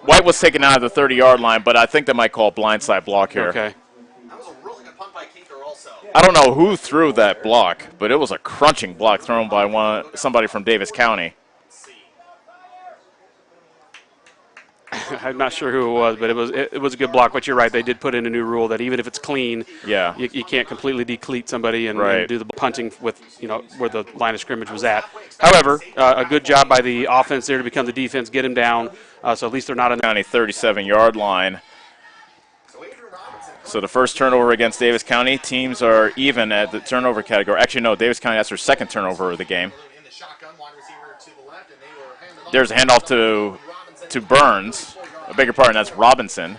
White was taken out of the 30-yard line, but I think they might call a blindside block here. Okay. I don't know who threw that block, but it was a crunching block thrown by somebody from Davis County. I'm not sure who it was, but it was a good block. But you're right; they did put in a new rule that even if it's clean, you can't completely decleat somebody and do the punting with where the line of scrimmage was at. However, a good job by the offense there to become the defense, get him down. So at least they're not on the County 37-yard line. So the first turnover against Davis County, teams are even at the turnover category. Actually, no, Davis County has their second turnover of the game. There's a handoff to Burns. I beg your pardon, that's Robinson.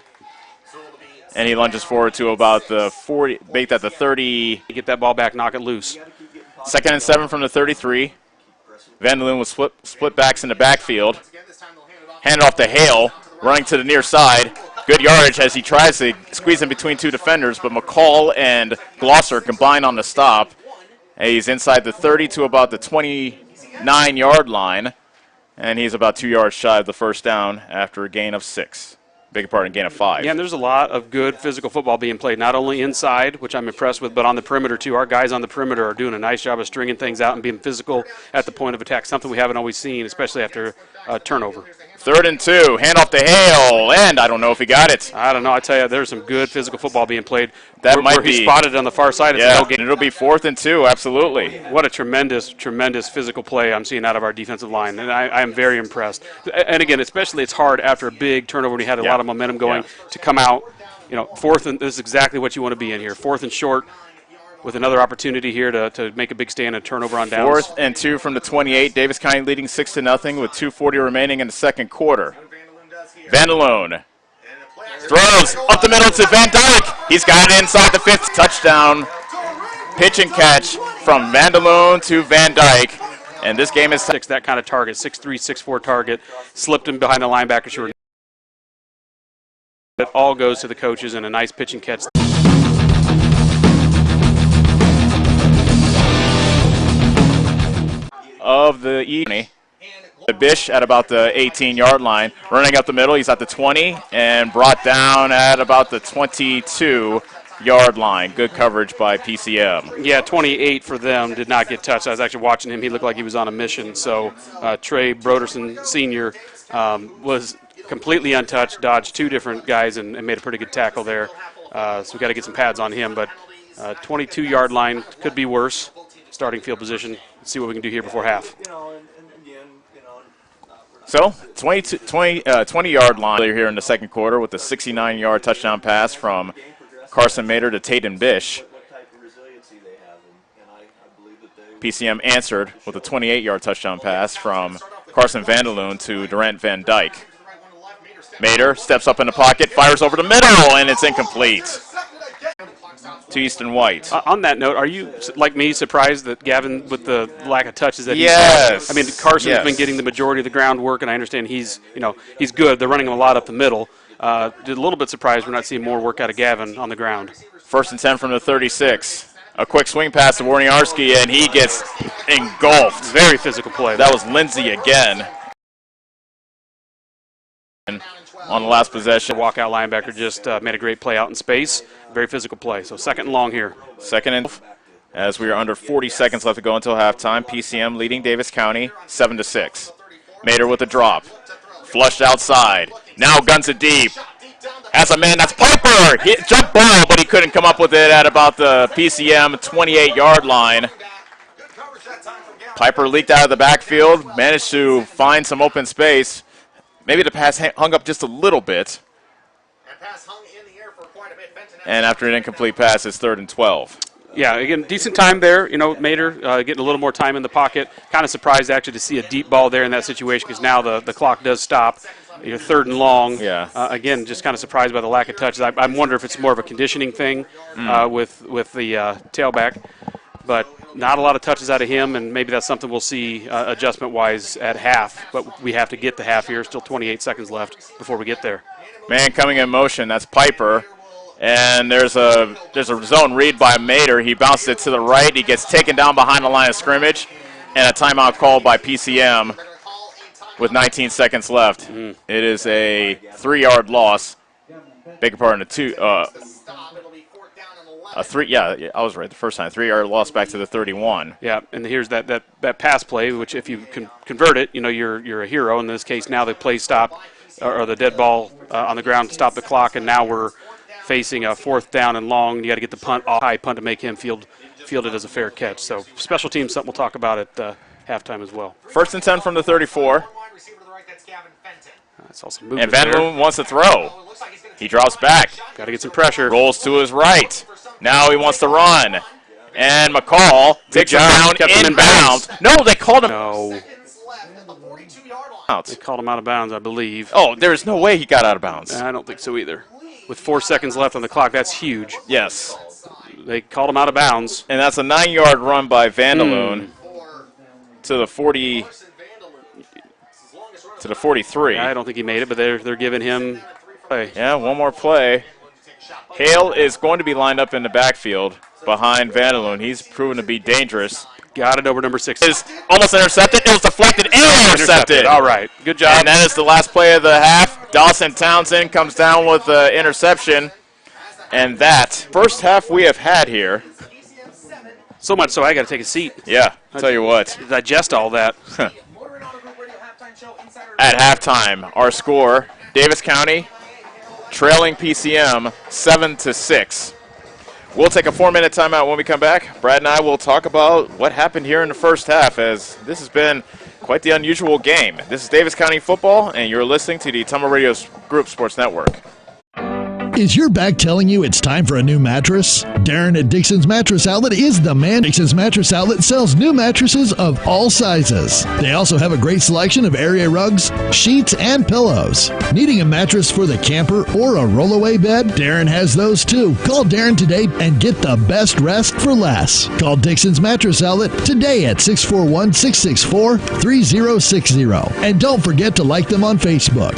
And he lunges forward to about the 40, baked at the 30. Get that ball back, knock it loose. 2nd and 7 from the 33. Van Loon with split backs in the backfield. Hand off to Hale, running to the near side. Good yardage as he tries to squeeze in between 2 defenders, but McCall and Gloucester combine on the stop. And he's inside the 30 to about the 29-yard line. And he's about 2 yards shy of the first down after a gain of 6. Beg your pardon, gain of 5. Yeah, and there's a lot of good physical football being played, not only inside, which I'm impressed with, but on the perimeter too. Our guys on the perimeter are doing a nice job of stringing things out and being physical at the point of attack, something we haven't always seen, especially after turnover. 3rd and 2, handoff to Hale, and I don't know if he got it. I don't know. I tell you, there's some good physical football being played. That might be. He spotted it on the far side. Yeah, and it'll be 4th and 2, absolutely. What a tremendous, tremendous physical play I'm seeing out of our defensive line, and I am very impressed. And again, especially it's hard after a big turnover when you had a lot of momentum going to come out. 4th and this is exactly what you want to be in here. 4th and short, with another opportunity here to make a big stand and turnover on downs. 4th and 2 from the 28. Davis County leading 6-0 with 2:40 remaining in the second quarter. Vanderloon throws up the middle to Van Dyke. He's got it inside the 5th. Touchdown, pitch and catch from Vanderloon to Van Dyke. And this game is that kind of target, 6'3", 6'4" target, slipped him behind the linebacker short. It all goes to the coaches and a nice pitch and catch. Of the evening. Bish at about the 18-yard line, running up the middle. He's at the 20 and brought down at about the 22-yard line. Good coverage by PCM. Yeah, 28 for them, did not get touched. I was actually watching him. He looked like he was on a mission. So Trey Broderson Sr. Was completely untouched, dodged 2 different guys and made a pretty good tackle there. So we've got to get some pads on him. But 22-yard line could be worse. Starting field position. Let's see what we can do here before half. So, 20-yard line here in the second quarter with a 69-yard touchdown pass from Carson Mater to Tatum Bish. PCM answered with a 28-yard touchdown pass from Carson Vanderloon to Durant Van Dyke. Mater steps up in the pocket, fires over the middle, and it's incomplete to Easton White. On that note, are you, like me, surprised that Gavin, with the lack of touches that he's had? I mean, Carson's been getting the majority of the groundwork, and I understand he's good. They're running him a lot up the middle. A little bit surprised we're not seeing more work out of Gavin on the ground. 1st and 10 from the 36. A quick swing pass to Warniarski, and he gets engulfed. Very physical play. That was Lindsay again. On the last possession. The walkout linebacker just made a great play out in space. Very physical play. So 2nd and long here. 2nd and as we are under 40 seconds left to go until halftime. PCM leading Davis County 7-6. Mater with a drop. Flushed outside. Now guns it deep. Has a man, that's Piper. He jumped ball, but he couldn't come up with it at about the PCM 28-yard line. Piper leaked out of the backfield, managed to find some open space. Maybe the pass hung up just a little bit. And after an incomplete pass, it's 3rd and 12. Yeah, again, decent time there. Mater getting a little more time in the pocket. Kind of surprised actually to see a deep ball there in that situation because now the clock does stop. 3rd and long. Yeah. Again, just kind of surprised by the lack of touches. I wonder if it's more of a conditioning thing with the tailback. But not a lot of touches out of him, and maybe that's something we'll see adjustment-wise at half. But we have to get to half here. Still 28 seconds left before we get there. Man coming in motion. That's Piper. And there's a zone read by Mater. He bounced it to the right. He gets taken down behind the line of scrimmage. And a timeout called by PCM with 19 seconds left. It is a 3-yard loss. Beg your pardon, I was right the first time. 3-yard loss back to the 31. Yeah, and here's that pass play, which if you can convert it, you're a hero. In this case, now the play stop or the dead ball on the ground stop the clock, and now we're facing a 4th down and long. You got to get the punt off high punt to make him field it as a fair catch. So special teams, something we'll talk about at halftime as well. 1st and 10 from the 34. That's also movement. And Vanderloon wants to throw. He drops back. Got to get some pressure. Rolls to his right. Now he wants to run. And McCall takes him down inbounds. No, they called him. No. They called him out of bounds, I believe. Oh, there's no way he got out of bounds. I don't think so either. With 4 seconds left on the clock, that's huge. Yes. They called him out of bounds. And that's a 9-yard run by Vanderloon to the 40. To the 43. I don't think he made it, but they're giving him play. Yeah, one more play. Hale is going to be lined up in the backfield behind Vanderloon. He's proven to be dangerous. Got it over number 6. Is almost intercepted. It was deflected and intercepted. All right, good job. And that is the last play of the half. Dawson Townsend comes down with the interception. And that first half we have had here. So much so I got to take a seat. Yeah, I'll tell you what. Digest all that. At halftime, our score, Davis County trailing PCM 7-6. We'll take a 4-minute timeout. When we come back, Brad and I will talk about what happened here in the first half, as this has been quite the unusual game. This is Davis County football, and you're listening to the Tumble Radio Group Sports Network. Is your back telling you it's time for a new mattress? Darren at Dixon's Mattress Outlet is the man. Dixon's Mattress Outlet sells new mattresses of all sizes. They also have a great selection of area rugs, sheets, and pillows. Needing a mattress for the camper or a rollaway bed? Darren has those too. Call Darren today and get the best rest for less. Call Dixon's Mattress Outlet today at 641-664-3060. And don't forget to like them on Facebook.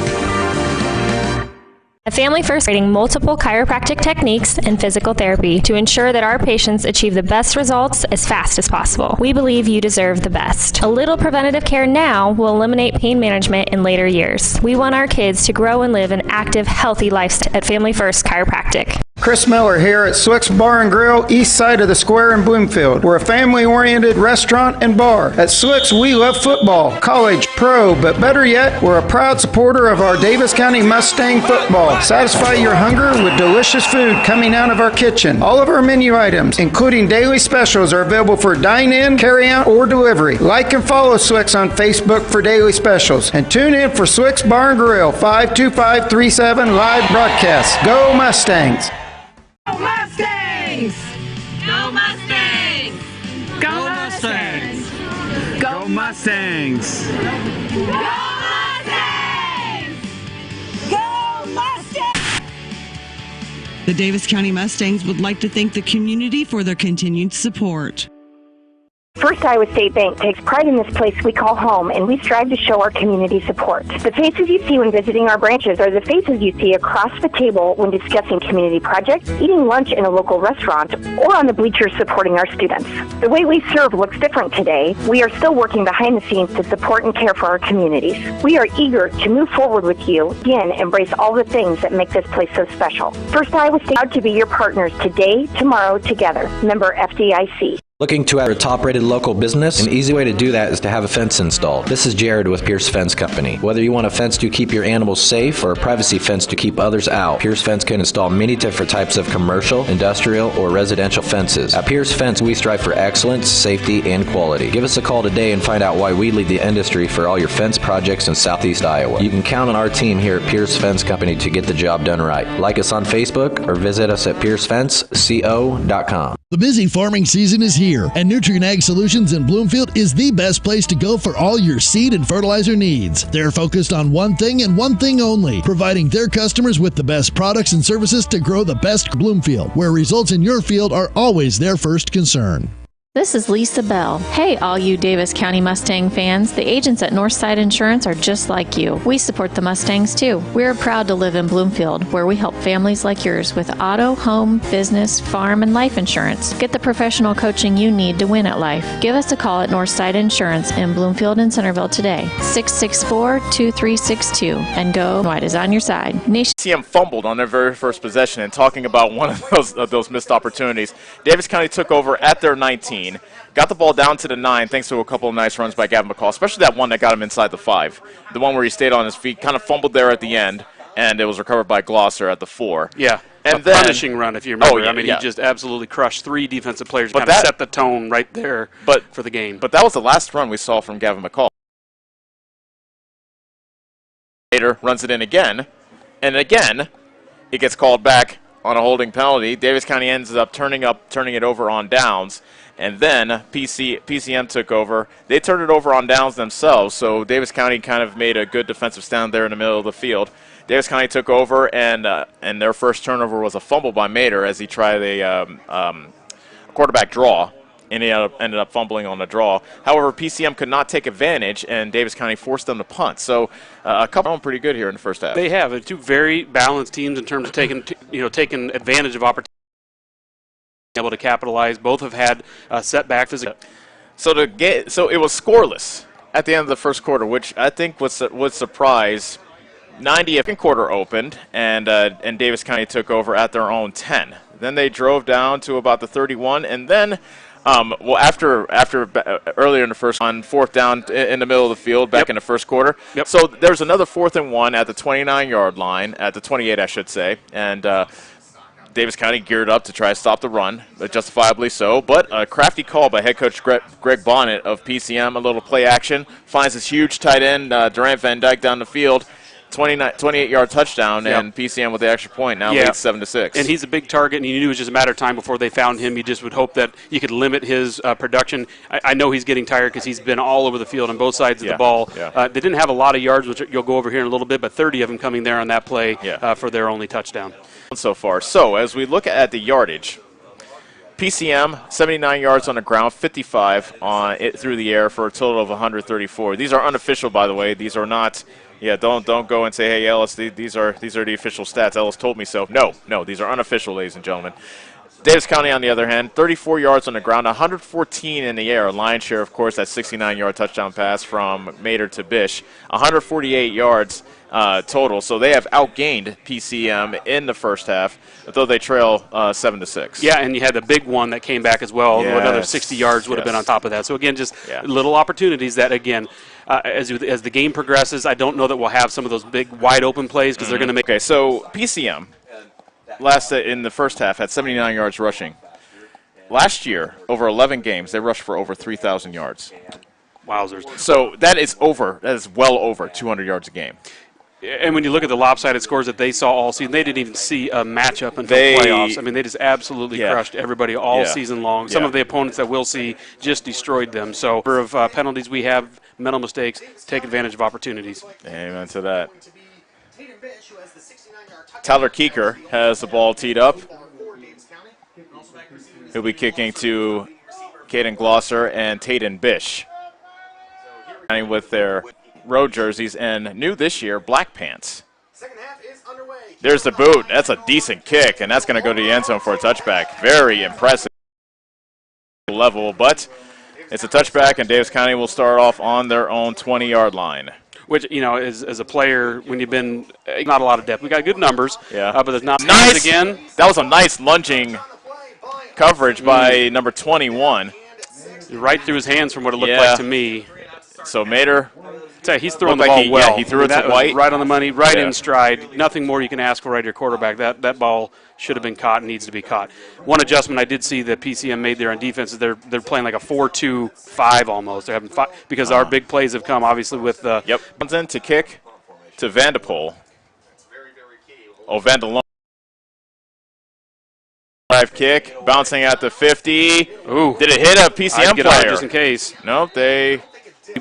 A Family First creating multiple chiropractic techniques and physical therapy to ensure that our patients achieve the best results as fast as possible. We believe you deserve the best. A little preventative care now will eliminate pain management in later years. We want our kids to grow and live an active, healthy lifestyle at Family First Chiropractic. Chris Miller here at Swick's Bar and Grill, east side of the square in Bloomfield. We're a family-oriented restaurant and bar. At Swick's, we love football, college, pro, but better yet, we're a proud supporter of our Davis County Mustang football. Satisfy your hunger with delicious food coming out of our kitchen. All of our menu items, including daily specials, are available for dine-in, carry-out, or delivery. Like and follow Swick's on Facebook for daily specials. And tune in for Swick's Bar and Grill, 52537 live broadcast. Go Mustangs! Go Mustangs! Go Mustangs! Go Mustangs! Go Mustangs! Go Mustangs! Go Mustangs! The Davis County Mustangs would like to thank the community for their continued support. First Iowa State Bank takes pride in this place we call home, and we strive to show our community support. The faces you see when visiting our branches are the faces you see across the table when discussing community projects, eating lunch in a local restaurant, or on the bleachers supporting our students. The way we serve looks different today. We are still working behind the scenes to support and care for our communities. We are eager to move forward with you, again, embrace all the things that make this place so special. First Iowa State, proud to be your partners today, tomorrow, together. Member FDIC. Looking to add a top-rated local business? An easy way to do that is to have a fence installed. This is Jared with Pierce Fence Company. Whether you want a fence to keep your animals safe or a privacy fence to keep others out, Pierce Fence can install many different types of commercial, industrial, or residential fences. At Pierce Fence, we strive for excellence, safety, and quality. Give us a call today and find out why we lead the industry for all your fence projects in Southeast Iowa. You can count on our team here at Pierce Fence Company to get the job done right. Like us on Facebook or visit us at piercefenceco.com. The busy farming season is here, and Nutrient Ag Solutions in Bloomfield is the best place to go for all your seed and fertilizer needs. They're focused on one thing and one thing only, providing their customers with the best products and services to grow the best Bloomfield, where results in your field are always their first concern. This is Lisa Bell. Hey, all you Davis County Mustang fans. The agents at Northside Insurance are just like you. We support the Mustangs too. We're proud to live in Bloomfield, where we help families like yours with auto, home, business, farm, and life insurance. Get the professional coaching you need to win at life. Give us a call at Northside Insurance in Bloomfield and Centerville today. 664-2362. And go White is on your side. PCM fumbled on their very first possession, and talking about one of those missed opportunities, Davis County took over at their 19. Got the ball down to the 9 thanks to a couple of nice runs by Gavin McCall, especially that one that got him inside the 5. The one where he stayed on his feet, kind of fumbled there at the end, and it was recovered by Glosser at the 4. Yeah, and a punishing run, if you remember. Yeah, he just absolutely crushed 3 defensive players, kind of set the tone right there for the game. But that was the last run we saw from Gavin McCall. Later runs it in again, and again, it gets called back on a holding penalty. Davis County ends up turning it over on downs. And then PCM took over. They turned it over on downs themselves, so Davis County kind of made a good defensive stand there in the middle of the field. Davis County took over, and their first turnover was a fumble by Mater as he tried a quarterback draw, and he ended up fumbling on the draw. However, PCM could not take advantage, and Davis County forced them to punt. So a couple of them pretty good here in the first half. They have. Two very balanced teams in terms of taking advantage of opportunities. Able to capitalize. Both have had setbacks. So it was scoreless at the end of the first quarter, which I think would surprise. 90th quarter opened, and Davis County took over at their own 10. Then they drove down to about the 31, and then Well, after earlier in the first, on fourth down in the middle of the field, back in the first quarter. Yep. So there's another 4th and 1 at the 29-yard line, at the 28, I should say, and Davis County geared up to try to stop the run, but justifiably so. But a crafty call by head coach Greg Bonnet of PCM, a little play action, finds this huge tight end, Durant Van Dyke, down the field. 28-yard touchdown, and PCM with the extra point now leads 7-6. And he's a big target, and you knew it was just a matter of time before they found him. You just would hope that you could limit his production. I know he's getting tired because he's been all over the field on both sides of the ball. Yeah. They didn't have a lot of yards, which you'll go over here in a little bit, but 30 of them coming there on that play for their only touchdown. So far. So as we look at the yardage, PCM, 79 yards on the ground, 55 on it through the air for a total of 134. These are unofficial, by the way. These are not. Yeah, don't go and say, hey, Ellis, these are the official stats. Ellis told me so. No, these are unofficial, ladies and gentlemen. Davis County, on the other hand, 34 yards on the ground, 114 in the air. A lion's share, of course, that 69-yard touchdown pass from Mater to Bish. 148 yards total. So they have outgained PCM in the first half, though they trail 7-6. Yeah, and you had the big one that came back as well. Yes. Another 60 yards would have been on top of that. So, again, just little opportunities that, again, as the game progresses, I don't know that we'll have some of those big wide-open plays because they're going to make. Okay, so PCM, in the first half, had 79 yards rushing. Last year, over 11 games, they rushed for over 3,000 yards. Wowzers. So that is well over 200 yards a game. And when you look at the lopsided scores that they saw all season, they didn't even see a matchup until playoffs. I mean, they just absolutely crushed everybody all season long. Some of the opponents that we'll see just destroyed them. So, number of penalties we have, mental mistakes, take advantage of opportunities. Amen to that. Tyler Keeker has the ball teed up. He'll be kicking to Caden Glosser and Tayden Bish with their road jerseys and new this year, black pants. There's the boot. That's a decent kick, and that's going to go to the end zone for a touchback. Very impressive level, but it's a touchback, and Davis County will start off on their own 20-yard line. Which, as a player, when you've been not a lot of depth, we got good numbers, but there's not nice again. That was a nice lunging coverage by number 21. Right through his hands from what it looked like to me. So Mater, he's throwing the ball well. Yeah, he threw it to White. Right on the money, right in stride. Nothing more you can ask for right at your quarterback. That ball should have been caught and needs to be caught. One adjustment I did see that PCM made there on defense is they're playing like a 4-2-5 almost. They're having five because our big plays have come obviously with the. Comes in to kick to Vanderpool. Vandelone. Drive kick, bouncing at the 50. Ooh. Did it hit a PCM player? player? Just in case. Nope,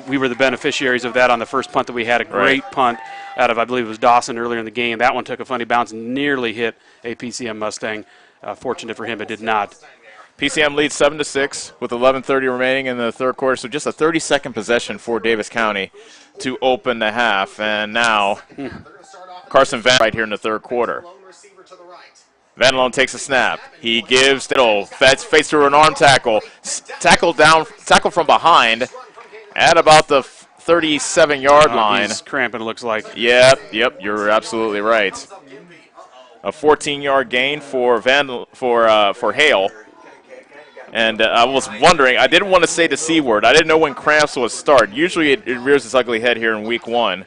We were the beneficiaries of that on the first punt that we had. A great punt out of, I believe it was Dawson earlier in the game. That one took a funny bounce and nearly hit a PCM Mustang. Fortunate for him, it did not. PCM leads 7-6 with 11:30 remaining in the third quarter. So just a 30-second possession for Davis County to open the half. And now Carson Van right here in the third quarter. Vandelone takes a snap. He gives face through an arm tackle. Tackle from behind at about the 37-yard line. He's cramping, it looks like. Yep, you're absolutely right. A 14-yard gain for Hale. And I was wondering, I didn't want to say the C word. I didn't know when cramps would start. Usually it rears its ugly head here in week 1.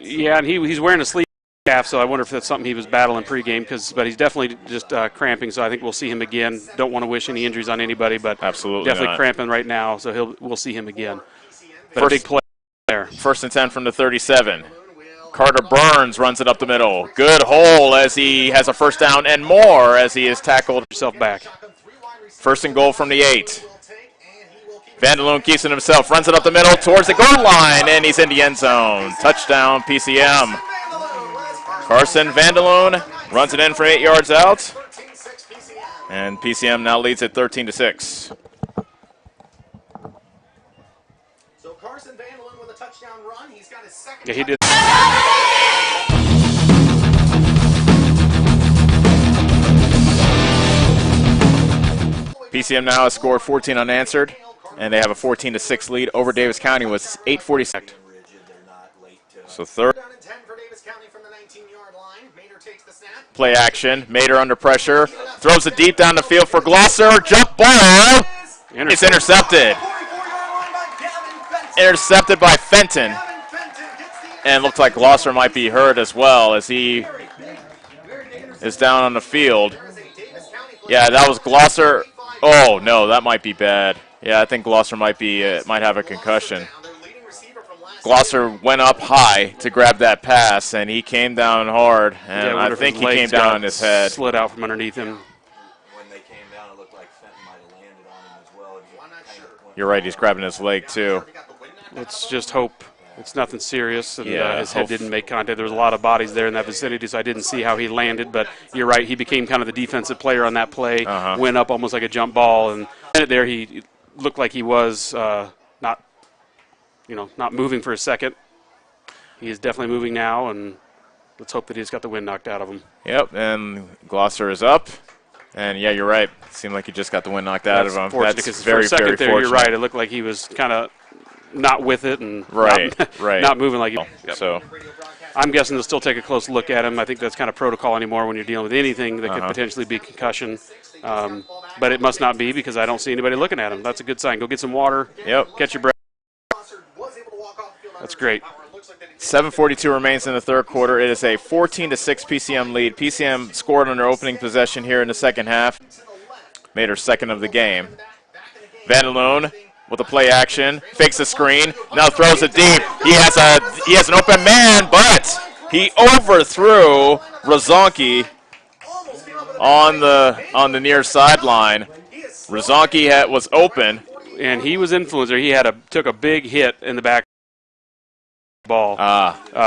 Yeah, and he's wearing a sleeve calf, so I wonder if that's something he was battling pregame. But he's definitely just cramping, so I think we'll see him again. Don't want to wish any injuries on anybody, but absolutely definitely not. Cramping right now, so we'll see him again. But a big play there. 1st and 10 from the 37. Carter Burns runs it up the middle. Good hole as he has a first down and more as he is tackled himself back. 1st and goal from the 8. Vandelone keeps it himself, runs it up the middle towards the goal line, and he's in the end zone. Touchdown, PCM. Carson Vandelone runs it in for 8 yards out, and PCM now leads it 13-6. So Carson Vandelone with a touchdown run. He's got his second. Yeah, he did. PCM now has scored 14 unanswered, and they have a 14-6 lead over Davis County with 8:46. So third. Play action. Mater under pressure. Throws it deep down the field for Glosser. Jump ball. It's intercepted. Intercepted by Fenton. And looked like Glosser might be hurt as well as he is down on the field. Yeah, that was Glosser. Oh, no, that might be bad. Yeah, I think Glosser might have a concussion. Glosser went up high to grab that pass, and he came down hard, and yeah, I think he came down on his head. Slid out from underneath him. When they came down, it looked like Fenton might have landed on him as well. You're right, he's grabbing his leg, too. Let's just hope it's nothing serious, and his head didn't make contact. There was a lot of bodies there in that vicinity, so I didn't see how he landed, but you're right, he became kind of the defensive player on that play, went up almost like a jump ball, and there he looked like he was not moving for a second. He is definitely moving now, and let's hope that he's got the wind knocked out of him. Yep, and Glosser is up. And, yeah, you're right. It seemed like he just got the wind knocked out of him. That's very, for a second very there, fortunate. you're right. It looked like he was kind of not with it and not moving like he yep. So I'm guessing they'll still take a close look at him. I think that's kind of protocol anymore when you're dealing with anything that could potentially be concussion. But it must not be because I don't see anybody looking at him. That's a good sign. Go get some water. Yep. Catch your breath. That's great. 7:42 remains in the third quarter. It is a 14-6 PCM lead. PCM scored on their opening possession here in the second half. Made her second of the game. Vandaloon with a play action, fakes the screen, now throws it deep. He has an open man, but he overthrew Rozonki on the near sideline. Rozonki was open, and he was influencer. He took a big hit in the back ball.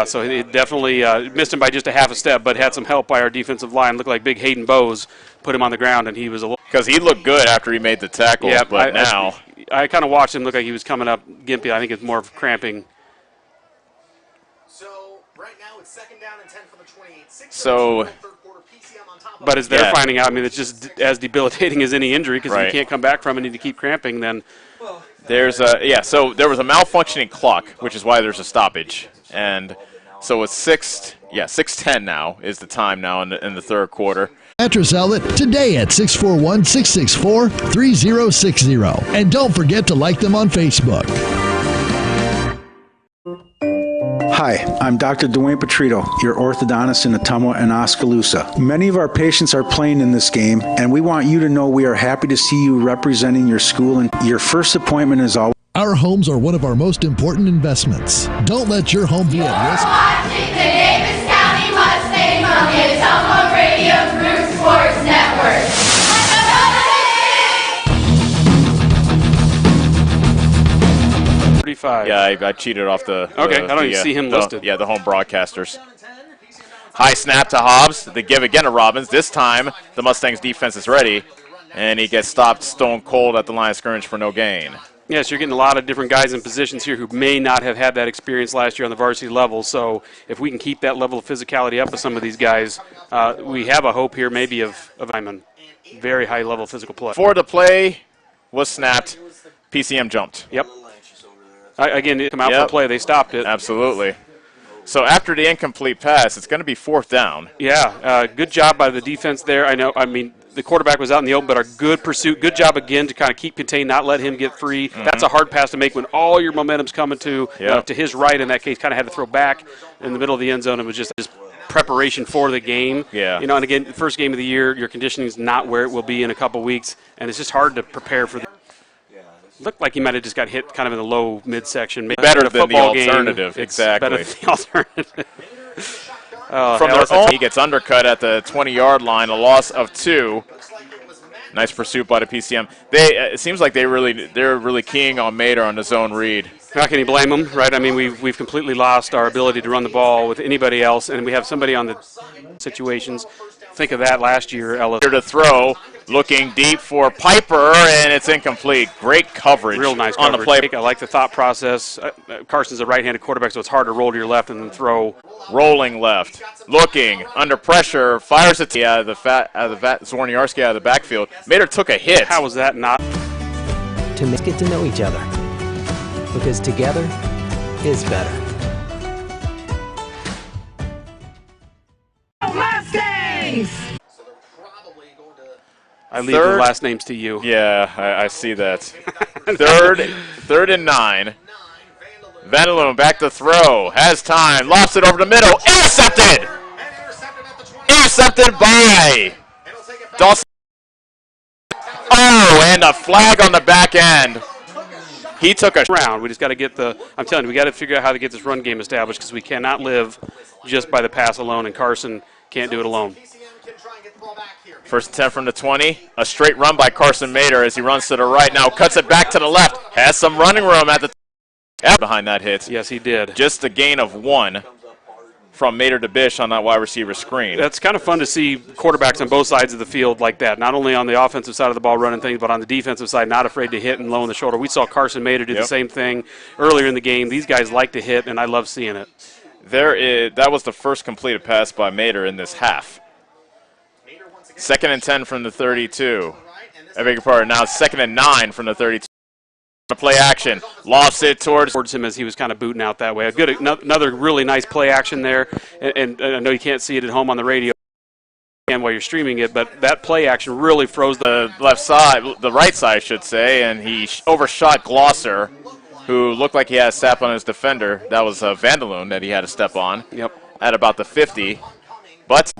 So he definitely missed him by just a half a step, but had some help by our defensive line. Looked like big Hayden Bowes put him on the ground, and he was a little. Because he looked good after he made the tackle, but now. I kind of watched him look like he was coming up gimpy. I think it's more of cramping. So right now it's second down and 10 for the 28. So. But as they're finding out, I mean, it's just as debilitating as any injury because if you can't come back from it and you keep cramping, then. So there was a malfunctioning clock, which is why there's a stoppage. And so it's 6:10 now is the time now in the third quarter. Mattress Outlet today at 641-664-3060. And don't forget to like them on Facebook. Hi, I'm Dr. Dwayne Petrito, your orthodontist in Ottumwa and Oskaloosa. Many of our patients are playing in this game, and we want you to know we are happy to see you representing your school, and your first appointment is always. Our homes are one of our most important investments. Don't let your home be at risk. Watching the Davis County Mustangs on the Anthem Radio Group Sports Network. Yeah, I cheated off the. Okay, I don't even see him listed. Yeah, the home broadcasters. High snap to Hobbs. They give again to Robbins. This time, the Mustangs defense is ready, and he gets stopped stone cold at the line of scrimmage for no gain. Yes, you're getting a lot of different guys in positions here who may not have had that experience last year on the varsity level. So if we can keep that level of physicality up with some of these guys, we have a hope here maybe of Hyman. Very high level physical play. Before the play was snapped, PCM jumped. Yep. Again, it come out for a play. They stopped it. Absolutely. So after the incomplete pass, it's going to be fourth down. Yeah, good job by the defense there. I mean, the quarterback was out in the open, but a good pursuit. Good job again to kind of keep contained, not let him get free. That's a hard pass to make when all your momentum's coming to his right. In that case, kind of had to throw back in the middle of the end zone. It was just preparation for the game. Yeah. And again, the first game of the year, your conditioning is not where it will be in a couple weeks, and it's just hard to prepare for. Looked like he might have just got hit kind of in the low midsection. Maybe better than the Game, alternative, exactly. Better than the alternative. From their own, he gets undercut at the 20-yard line, a loss of 2. Nice pursuit by the PCM. It seems like they're really keying on Mater on the zone read. How can you blame them, right? I mean, we've completely lost our ability to run the ball with anybody else, and we have somebody on the situations. Think of that last year, Ellis. Here to throw, looking deep for Piper, and it's incomplete. Great coverage. Real nice on coverage. the play. I like the thought process. Carson's a right-handed quarterback, so it's hard to roll to your left and then throw. Rolling left, looking under pressure, fires it out of the Zorniarski out of the backfield. Mater took a hit. How was that not? To get to know each other, because together is better. Mustangs! I leave the last names to you. Yeah, I see that. third and 9. Vanderloon back to throw. Has time. Lofts it over the middle. Intercepted! Intercepted by Dawson. Oh, and a flag on the back end. He took a round. We just got to get I'm telling you, we got to figure out how to get this run game established because we cannot live just by the pass alone, and Carson can't do it alone. First and 10 from the 20. A straight run by Carson Mader as he runs to the right. Now cuts it back to the left. Has some running room at the behind that hit. Yes, he did. Just a gain of 1 from Mader to Bish on that wide receiver screen. That's kind of fun to see quarterbacks on both sides of the field like that. Not only on the offensive side of the ball running things, but on the defensive side, not afraid to hit and low in the shoulder. We saw Carson Mader do the same thing earlier in the game. These guys like to hit, and I love seeing it. That was the first completed pass by Mader in this half. 2nd and 10 from the 32. I beg your pardon. Now 2nd and 9 from the 32. Play action, lofts it towards him as he was kind of booting out that way. Another really nice play action there, and I know you can't see it at home on the radio and while you're streaming it, but that play action really froze the left side, the right side, I should say, and he overshot Glosser, who looked like he had a step on his defender. That was Vanderloon that he had a step on. Yep. At about the 50, but.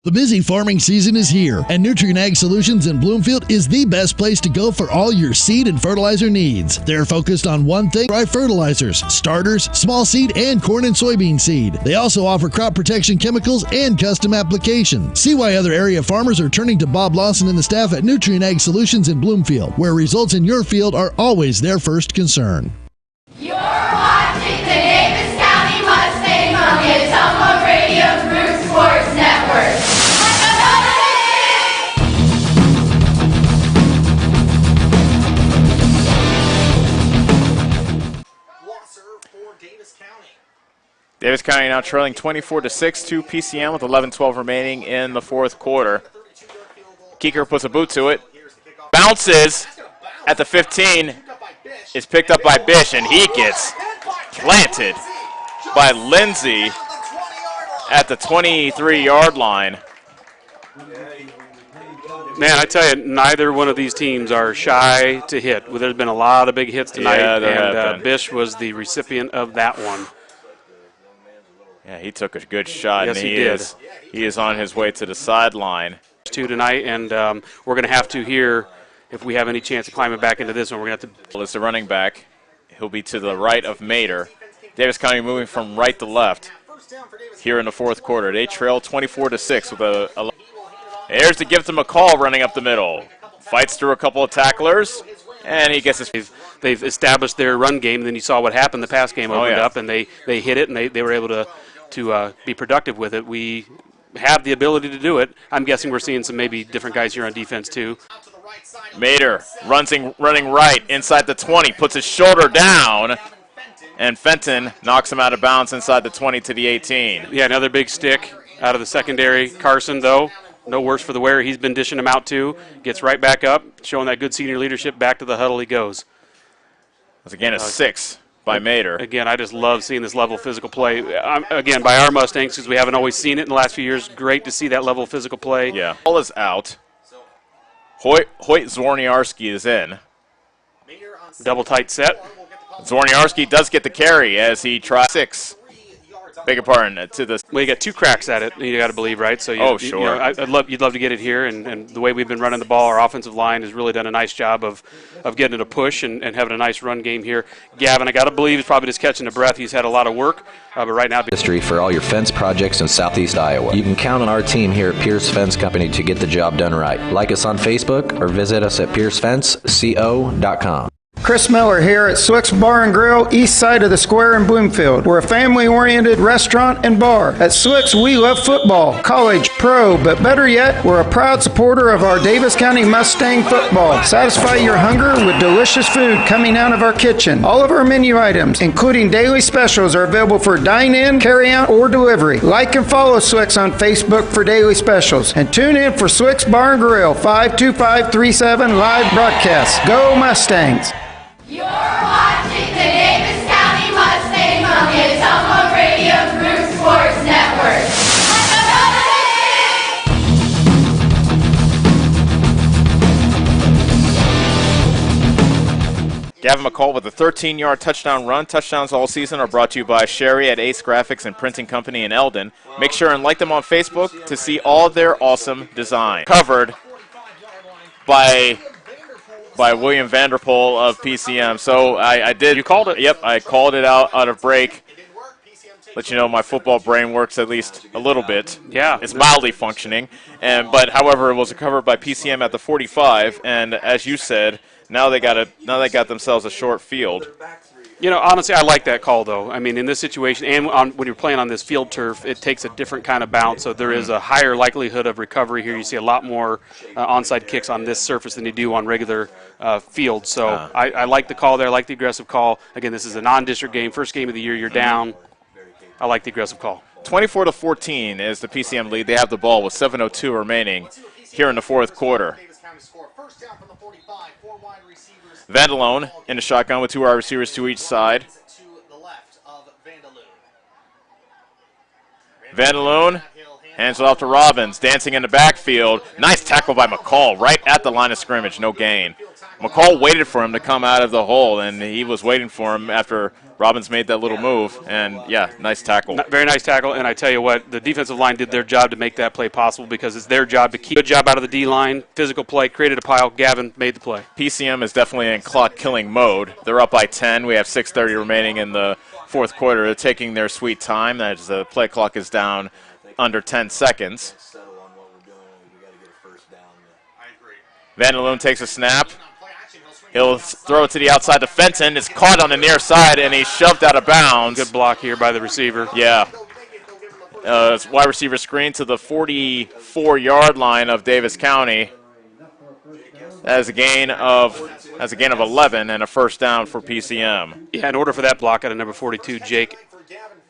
The busy farming season is here, and Nutrient Ag Solutions in Bloomfield is the best place to go for all your seed and fertilizer needs. They're focused on one thing: dry fertilizers, starters, small seed, and corn and soybean seed. They also offer crop protection chemicals and custom application. See why other area farmers are turning to Bob Lawson and the staff at Nutrient Ag Solutions in Bloomfield, where results in your field are always their first concern. You're watching the Davis County Mustangs on the Anthem Radio Group Sports Network. Davis County now trailing 24-6 to PCM with 11-12 remaining in the fourth quarter. Keeker puts a boot to it. Bounces at the 15. Is picked up by Bish, and he gets planted by Lindsay at the 23-yard line. Man, I tell you, neither one of these teams are shy to hit. There's been a lot of big hits tonight, and Bish was the recipient of that one. Yeah, he took a good shot, yes, and he did. He is on his way to the sideline. Tonight, and we're going to have to hear if we have any chance of climbing back into this one. We're going to have to. Well, it's the running back. He'll be to the right of Mader. Davis County moving from right to left here in the fourth quarter. They trail 24-6 with a. Here's to give to McCall running up the middle. Fights through a couple of tacklers, and he gets his. They've established their run game. Then you saw what happened. The pass game opened up, and they hit it, and they were able to be productive with it. We have the ability to do it. I'm guessing we're seeing some maybe different guys here on defense too. Mader running right inside the 20, puts his shoulder down, and Fenton knocks him out of bounds inside the 20 to the 18. Yeah, another big stick out of the secondary. Carson, though, no worse for the wear. He's been dishing him out too. Gets right back up, showing that good senior leadership. Back to the huddle he goes. That's again a 6 by Mader. Again, I just love seeing this level of physical play. Again, by our Mustangs, because we haven't always seen it in the last few years. Great to see that level of physical play. Yeah. Ball is out. Hoyt Zworniarski is in. Double tight set. Zworniarski does get the carry as he tries 6. Beg your pardon. To the. Well, you got 2 cracks at it. You got to believe, right? So sure. You'd love to get it here, and the way we've been running the ball, our offensive line has really done a nice job of getting it a push and having a nice run game here. Gavin, I got to believe, is probably just catching a breath. He's had a lot of work, but right now. History for all your fence projects in Southeast Iowa. You can count on our team here at Pierce Fence Company to get the job done right. Like us on Facebook or visit us at piercefenceco.com. Chris Miller here at Swick's Bar and Grill, east side of the square in Bloomfield. We're a family-oriented restaurant and bar. At Swick's, we love football, college, pro, but better yet, we're a proud supporter of our Davis County Mustang football. Satisfy your hunger with delicious food coming out of our kitchen. All of our menu items, including daily specials, are available for dine-in, carry-out, or delivery. Like and follow Swick's on Facebook for daily specials. And tune in for Swick's Bar and Grill, 52537 live broadcast. Go Mustangs! You're watching the Davis County Mustangs on the Anthem Radio Group Sports Network. Gavin McCall with a 13-yard touchdown run. Touchdowns all season are brought to you by Sherry at Ace Graphics and Printing Company in Eldon. Make sure and like them on Facebook to see all their awesome design. Covered by William Vanderpool of PCM. So I did. You called it? Yep, I called it out of break. Let you know my football brain works at least a little bit. Yeah. It's mildly functioning. But however, it was covered by PCM at the 45, and as you said, now they got themselves a short field. You know, honestly, I like that call, though. I mean, in this situation, and when you're playing on this field turf, it takes a different kind of bounce, so there is a higher likelihood of recovery here. You see a lot more onside kicks on this surface than you do on regular field. So I like the call there. I like the aggressive call. Again, this is a non-district game, first game of the year. You're down. I like the aggressive call. 24-14 is the PCM lead. They have the ball with 7:02 remaining here in the fourth quarter. Vandalone in the shotgun with 2 wide receivers to each side. Vandalone hands it off to Robbins, dancing in the backfield. Nice tackle by McCall right at the line of scrimmage, no gain. McCall waited for him to come out of the hole, and he was waiting for him after Robbins made that little move. And, yeah, nice tackle. Very nice tackle, and I tell you what, the defensive line did their job to make that play possible because it's their job to keep a good job out of the D-line, physical play, created a pile. Gavin made the play. PCM is definitely in clock-killing mode. They're up by 10. We have 6:30 remaining in the fourth quarter. They're taking their sweet time as the play clock is down under 10 seconds. Vandalone takes a snap. He'll throw it to the outside to Fenton. It's caught on the near side, and he's shoved out of bounds. Good block here by the receiver. Yeah. It's wide receiver screen to the 44-yard line of Davis County. That is a gain of 11 and a first down for PCM. Yeah, in order for that block out of number 42, Jake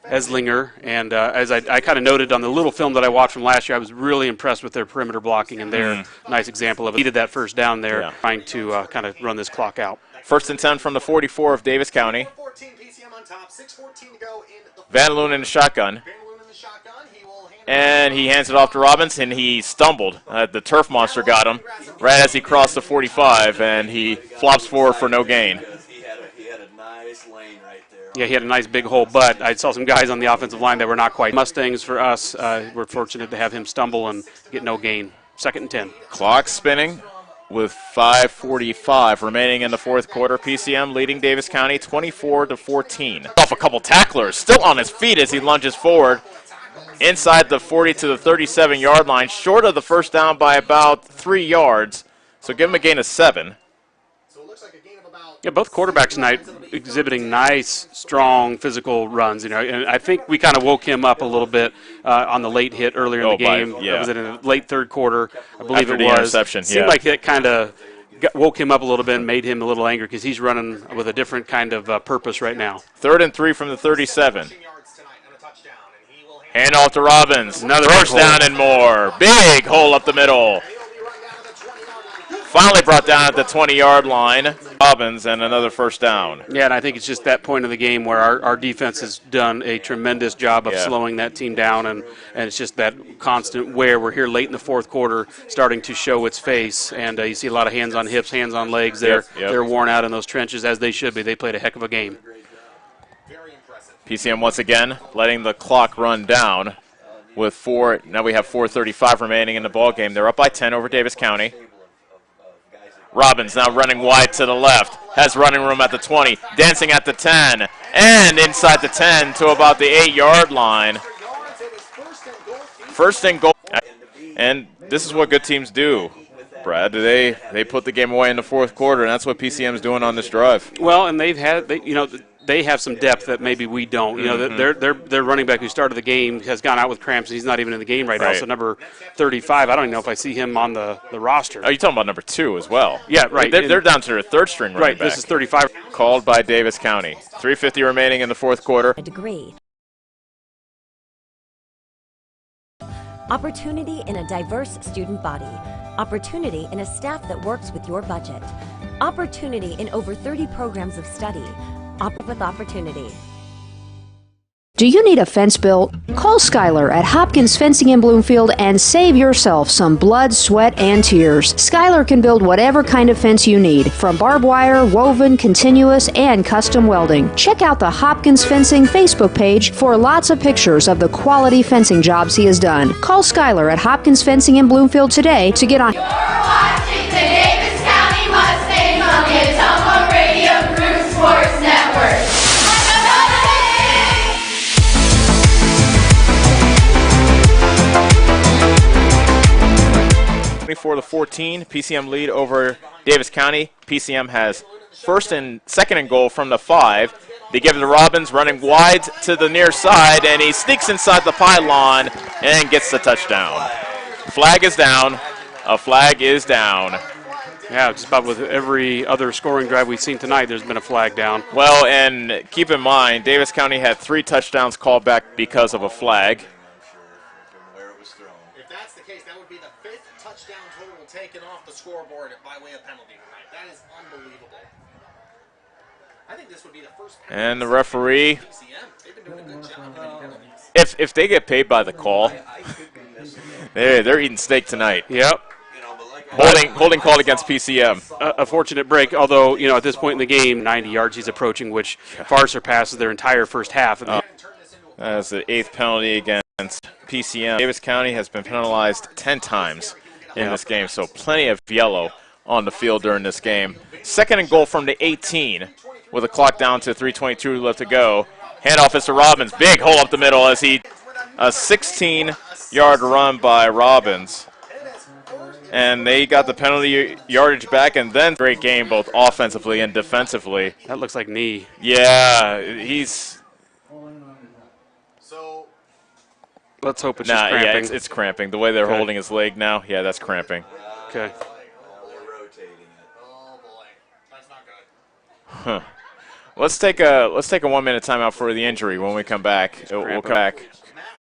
Eslinger. And as I kind of noted on the little film that I watched from last year, I was really impressed with their perimeter blocking, and they're a nice example of it. Needed that first down there, trying to kind of run this clock out. First and 10 from the 44 of Davis County. Vandalone in the shotgun. And he hands it off to Robbins, and he stumbled. The turf monster got him right as he crossed the 45, and he flops forward for no gain. Yeah, he had a nice big hole, but I saw some guys on the offensive line that were not quite. Mustangs for us, we're fortunate to have him stumble and get no gain. 2nd and 10. Clock spinning with 5:45 remaining in the fourth quarter. PCM leading Davis County 24-14. Off a couple tacklers, still on his feet as he lunges forward. Inside the 40 to the 37-yard line, short of the first down by about 3 yards. So give him a gain of 7. Yeah, both quarterbacks tonight exhibiting nice, strong physical runs. You know, and I think we kind of woke him up a little bit on the late hit earlier in the game. That was in the late third quarter, I believe. After it was. Interception, seemed like it kind of woke him up a little bit and made him a little angry because he's running with a different kind of purpose right now. 3rd and 3 from the 37. Hand off to Robbins. Another first down and more. Big hole up the middle. Finally brought down at the 20-yard line. Robbins and another first down. Yeah, and I think it's just that point of the game where our defense has done a tremendous job of slowing that team down, and it's just that constant wear. We're here late in the fourth quarter starting to show its face, and you see a lot of hands on hips, hands on legs. They're worn out in those trenches, as they should be. They played a heck of a game. PCM once again letting the clock run down with 4. Now we have 4:35 remaining in the ball game. They're up by 10 over Davis County. Robbins now running wide to the left. Has running room at the 20. Dancing at the 10. And inside the 10 to about the 8-yard line. First and goal. And this is what good teams do, Brad. They put the game away in the fourth quarter, and that's what PCM is doing on this drive. Well, and they have some depth that maybe we don't. You know, their running back who started the game has gone out with cramps, and he's not even in the game right now. So number 35, I don't even know if I see him on the roster. Oh, you're talking about number 2 as well. Yeah, right. They're down to their 3rd string running back. Right, this is 35. Called by Davis County. 3:50 remaining in the fourth quarter. A degree. Opportunity in a diverse student body. Opportunity in a staff that works with your budget. Opportunity in over 30 programs of study. With opportunity. Do you need a fence built? Call Skylar at Hopkins Fencing in Bloomfield and save yourself some blood, sweat, and tears. Skylar can build whatever kind of fence you need, from barbed wire, woven, continuous, and custom welding. Check out the Hopkins Fencing Facebook page for lots of pictures of the quality fencing jobs he has done. Call Skylar at Hopkins Fencing in Bloomfield today to get on. You're watching the Davis County Mustangs on the Anthem Radio Group Sports Network. 24-14, PCM lead over Davis County. PCM has first and second and goal from the 5. They give it to Robbins, running wide to the near side, and he sneaks inside the pylon and gets the touchdown. Flag is down. A flag is down. Yeah, just about with every other scoring drive we've seen tonight, there's been a flag down. Well, and keep in mind, Davis County had 3 touchdowns called back because of a flag. If that's the case, that would be the 5th touchdown total taken off the scoreboard by way of penalty tonight. That is unbelievable. I think this would be the first penalty. And the referee, They've been doing a good job of any penalties. if they get paid by the call, they're eating steak tonight. Yep. Holding called against PCM. A fortunate break, although, at this point in the game, 90 yards he's approaching, which far surpasses their entire first half. That's the 8th penalty against PCM. Davis County has been penalized 10 times in this game, so plenty of yellow on the field during this game. Second and goal from the 18 with a clock down to 3:22 left to go. Handoff is to Robbins. Big hole up the middle as a 16-yard run by Robbins. And they got the penalty yardage back, and then great game both offensively and defensively. That looks like knee. Yeah, he's... Let's hope it's just cramping. Yeah, it's cramping. The way they're holding his leg now, yeah, that's cramping. Okay. Huh. Let's take a 1-minute timeout for the injury. When we come back, we'll come back.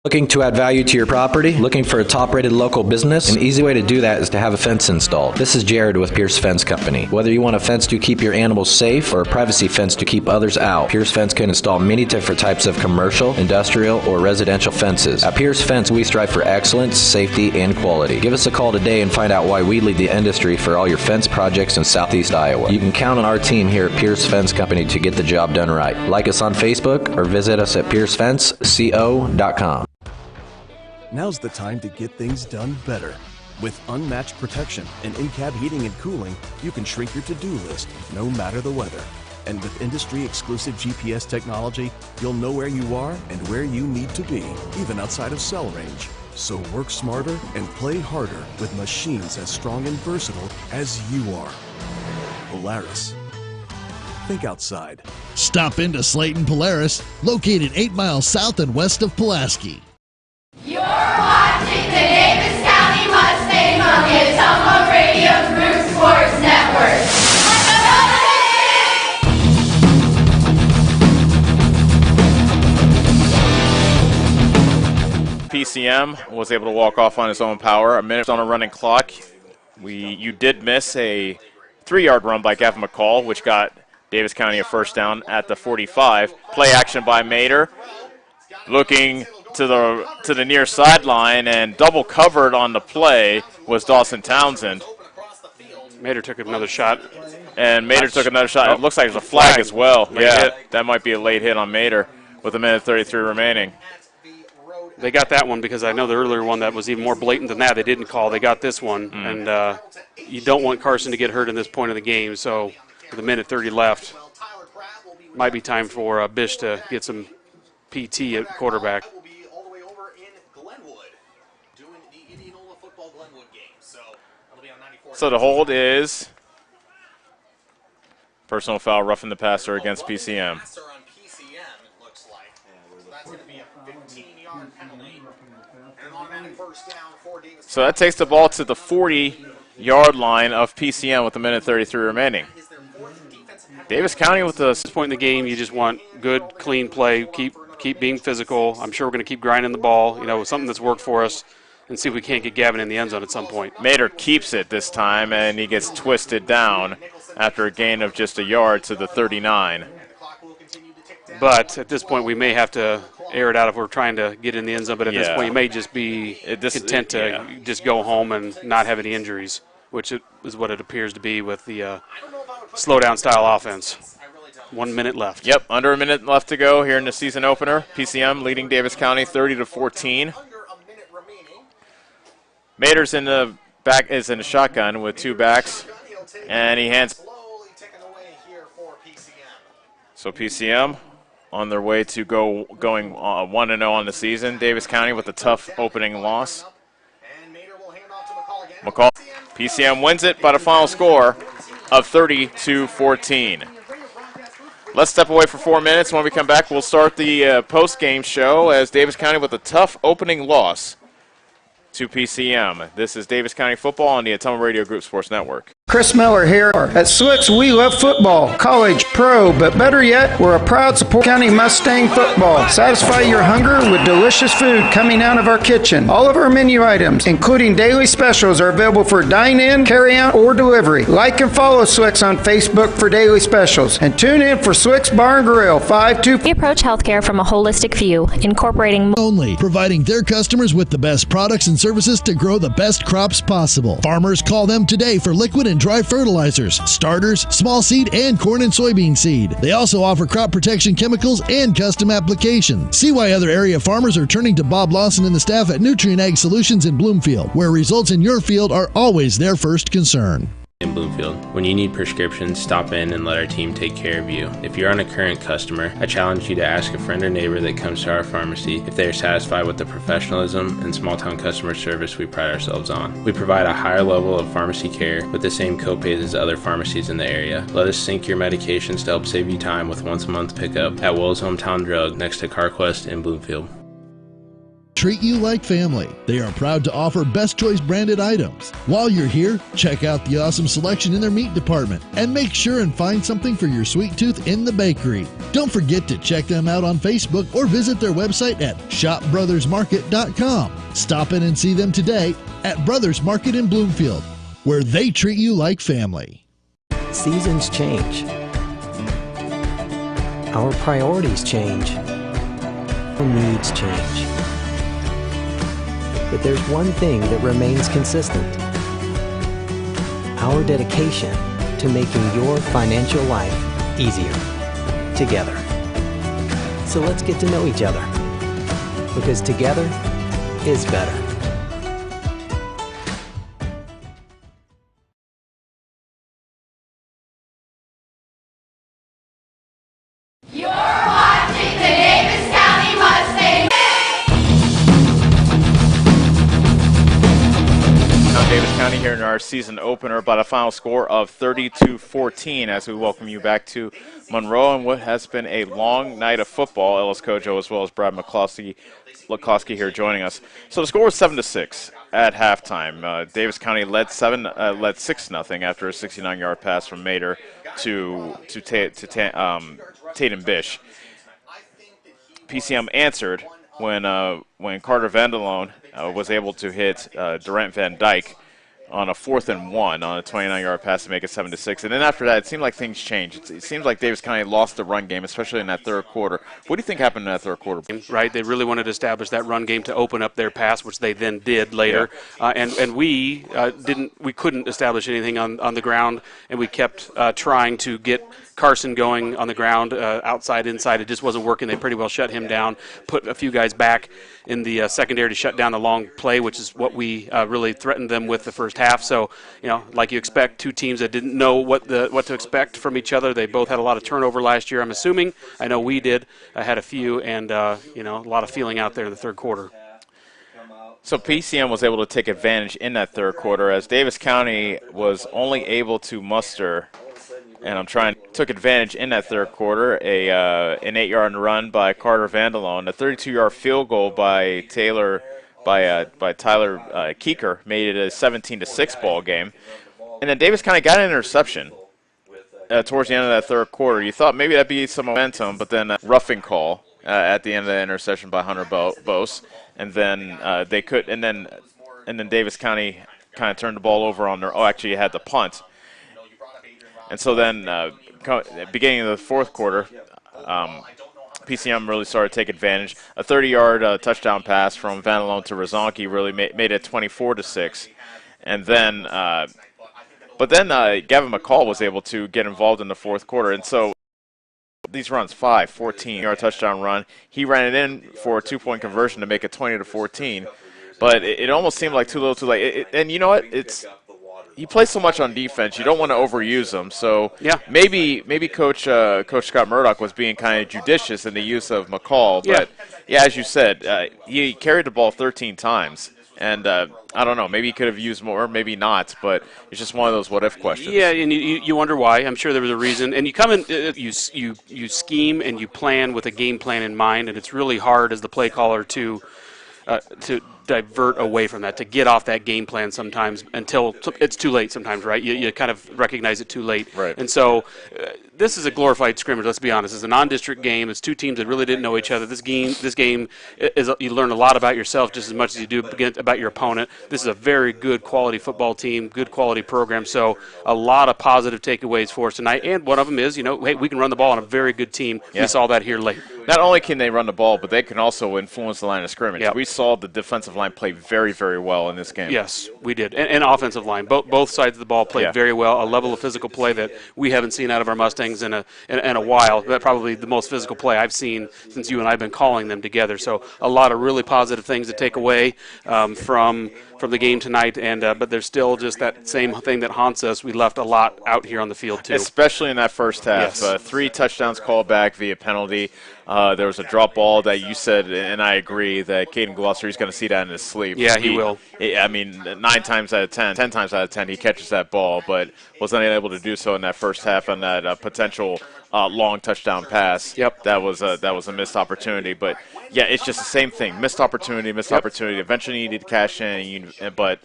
Looking to add value to your property? Looking for a top-rated local business? An easy way to do that is to have a fence installed. This is Jared with Pierce Fence Company. Whether you want a fence to keep your animals safe or a privacy fence to keep others out, Pierce Fence can install many different types of commercial, industrial, or residential fences. At Pierce Fence, we strive for excellence, safety, and quality. Give us a call today and find out why we lead the industry for all your fence projects in Southeast Iowa. You can count on our team here at Pierce Fence Company to get the job done right. Like us on Facebook or visit us at piercefenceco.com. Now's the time to get things done better. With unmatched protection and in-cab heating and cooling, you can shrink your to-do list no matter the weather. And with industry-exclusive GPS technology, you'll know where you are and where you need to be, even outside of cell range. So work smarter and play harder with machines as strong and versatile as you are. Polaris. Think outside. Stop into Slayton Polaris, located 8 miles south and west of Pulaski. You're watching the Davis County Mustangs on the Anthem Radio Group Sports Network. PCM was able to walk off on his own power. A minute on a running clock. You did miss a 3-yard run by Gavin McCall, which got Davis County a first down at the 45. Play action by Mater. Looking to the near sideline, and double covered on the play was Dawson Townsend. Mater took another shot. And Mater took another shot. Oh, it looks like there's a flag as well. Yeah, hit. that might be a late hit on Mater with 1:33 remaining. They got that one because I know the earlier one that was even more blatant than that they didn't call. They got this one, and you don't want Carson to get hurt in this point of the game. So with 1:30 left, might be time for Bish to get some PT at quarterback. So the hold is personal foul, roughing the passer against PCM. So that takes the ball to the 40-yard line of PCM with 1:33 remaining. Davis County with the... At this point in the game, you just want good, clean play, keep being physical. I'm sure we're going to keep grinding the ball, something that's worked for us, and see if we can't get Gavin in the end zone at some point. Mater keeps it this time, and he gets twisted down after a gain of just a yard to the 39. But at this point, we may have to air it out if we're trying to get in the end zone. But at this point, you may just be content to just go home and not have any injuries, which is what it appears to be with the slow-down style offense. 1 minute left. Yep, under a minute left to go here in the season opener. PCM leading Davis County 30-14. Mater's in the back, is in the shotgun with 2 backs, and he hands. So PCM on their way to going 1-0 on the season. Davis County with a tough opening loss. McCall. PCM wins it by the final score of 30-14. Let's step away for 4 minutes. When we come back, we'll start the post-game show as Davis County with a tough opening loss to PCM. This is Davis County football on the Anthem Radio Group Sports Network. Chris Miller here. At Slicks, we love football, college, pro, but better yet, we're a proud support County Mustang football. Satisfy your hunger with delicious food coming out of our kitchen. All of our menu items, including daily specials, are available for dine-in, carry-out, or delivery. Like and follow Slicks on Facebook for daily specials. And tune in for Slicks Bar and Grill, 5-2. We approach healthcare from a holistic view, incorporating only, providing their customers with the best products and services to grow the best crops possible. Farmers call them today for liquid and dry fertilizers, starters, small seed, and corn and soybean seed. They also offer crop protection chemicals and custom applications. See why other area farmers are turning to Bob Lawson and the staff at Nutrient Ag Solutions in Bloomfield, where results in your field are always their first concern. In Bloomfield. When you need prescriptions, stop in and let our team take care of you. If you're on a current customer, I challenge you to ask a friend or neighbor that comes to our pharmacy if they are satisfied with the professionalism and small-town customer service we pride ourselves on. We provide a higher level of pharmacy care with the same copays as other pharmacies in the area. Let us sync your medications to help save you time with once-a-month pickup at Will's Hometown Drug next to CarQuest in Bloomfield. Treat you like family. They are proud to offer Best Choice branded items. While you're here, check out the awesome selection in their meat department and make sure and find something for your sweet tooth in the bakery. Don't forget to check them out on Facebook or visit their website at shopbrothersmarket.com. Stop in and see them today at Brothers Market in Bloomfield, where they treat you like family. Seasons change. Our priorities change. Our needs change. But there's one thing that remains consistent: our dedication to making your financial life easier together. So let's get to know each other, because together is better. You're watching the Davis County Mustangs. Davis County here in our season opener by the final score of 30-14 as we welcome you back to Monroe and what has been a long night of football. Ellis Kojo as well as Brad McCloskey here joining us. So the score was 7-6 at halftime. Davis County led 6-0 after a 69-yard pass from Mater to Tatum Bish. PCM answered when Carter Vandelone was able to hit Durant Van Dyke on a 4th and 1 on a 29-yard pass to make it 7-6. And then after that, it seemed like things changed. It seems like Davis County lost the run game, especially in that third quarter. What do you think happened in that third quarter? Right, they really wanted to establish that run game to open up their pass, which they then did later. Yeah. And we couldn't establish anything on the ground, and we kept trying to get Carson going on the ground, outside, inside. It just wasn't working. They pretty well shut him down, put a few guys back in the secondary to shut down the long play, which is what we really threatened them with the first half. So, like you expect, two teams that didn't know what to expect from each other. They both had a lot of turnover last year, I'm assuming. I know we did. I had a few, and, a lot of feeling out there in the third quarter. So PCM was able to take advantage in that third quarter as Davis County was only able to muster, and took advantage in that third quarter, an 8-yard run by Carter Vandelone, a 32-yard field goal by Tyler Keeker made it a 17-6 ball game. And then Davis County got an interception towards the end of that third quarter. You thought maybe that'd be some momentum, but then a roughing call at the end of the interception by Hunter Bose. And then and then Davis County kind of turned the ball over on their. Oh, actually, you had the punt. And so then, beginning of the fourth quarter, PCM really started to take advantage. A 30-yard touchdown pass from Vanelone to Rozonki really made it 24-6. And then, but then Gavin McCall was able to get involved in the fourth quarter. And so these runs, 5, 14-yard touchdown run. He ran it in for a 2-point conversion to make it 20-14. But it almost seemed like too little, too late. And you know what? He plays so much on defense. You don't want to overuse him. So maybe Coach Scott Murdoch was being kind of judicious in the use of McCall. But as you said, he carried the ball 13 times. And I don't know, maybe he could have used more, maybe not, but it's just one of those what-if questions. Yeah, and you wonder why. I'm sure there was a reason. And you come in, you scheme and you plan with a game plan in mind, and it's really hard as the play caller to divert away from that, to get off that game plan sometimes until it's too late sometimes, right? You kind of recognize it too late. Right. And so this is a glorified scrimmage, let's be honest. It's a non-district game. It's two teams that really didn't know each other. This game is you learn a lot about yourself just as much as you do about your opponent. This is a very good quality football team, good quality program. So a lot of positive takeaways for us tonight. And one of them is, hey, we can run the ball on a very good team. Yeah. We saw that here late. Not only can they run the ball, but they can also influence the line of scrimmage. Yep. We saw the defensive line play very, very well in this game. Yes, we did. And offensive line. Both sides of the ball played very well. A level of physical play that we haven't seen out of our Mustangs in a while. That's probably the most physical play I've seen since you and I have been calling them together. So a lot of really positive things to take away from the game tonight. And but there's still just that same thing that haunts us. We left a lot out here on the field, too. Especially in that first half. Yes. 3 touchdowns called back via penalty. There was a drop ball that you said, and I agree, that Caden Glosser, he's going to see that in his sleep. Yeah, he will. I mean, 9 times out of 10 times out of 10, he catches that ball, but was unable to do so in that first half on that potential long touchdown pass. Yep. That was a missed opportunity. But, yeah, it's just the same thing. Missed opportunity. Eventually you need to cash in, but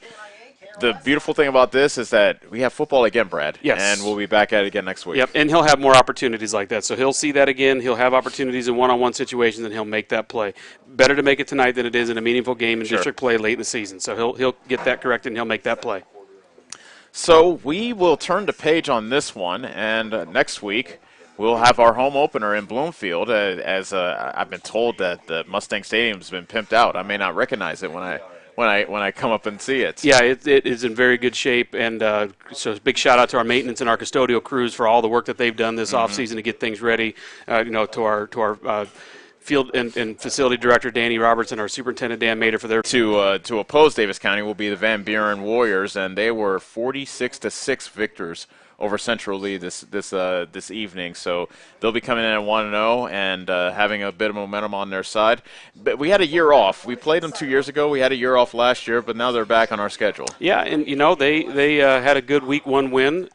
the beautiful thing about this is that we have football again, Brad. Yes. And we'll be back at it again next week. Yep, and he'll have more opportunities like that. So he'll see that again. He'll have opportunities in one-on-one situations, and he'll make that play. Better to make it tonight than it is in a meaningful game in district play late in the season. So he'll get that corrected, and he'll make that play. So we will turn the page on this one, and next week we'll have our home opener in Bloomfield. As I've been told that the Mustang Stadium's been pimped out. I may not recognize it when I come up and see it. Yeah, it is in very good shape, and so big shout out to our maintenance and our custodial crews for all the work that they've done this offseason to get things ready. To our field and facility director Danny Roberts and our superintendent Dan Mader for their to oppose Davis County will be the Van Buren Warriors, and they were 46-6 victors over Central Lee this evening. So they'll be coming in at 1-0 and having a bit of momentum on their side. But we had a year off. We played them 2 years ago. We had a year off last year, but now they're back on our schedule. Yeah, and they had a good week 1 win.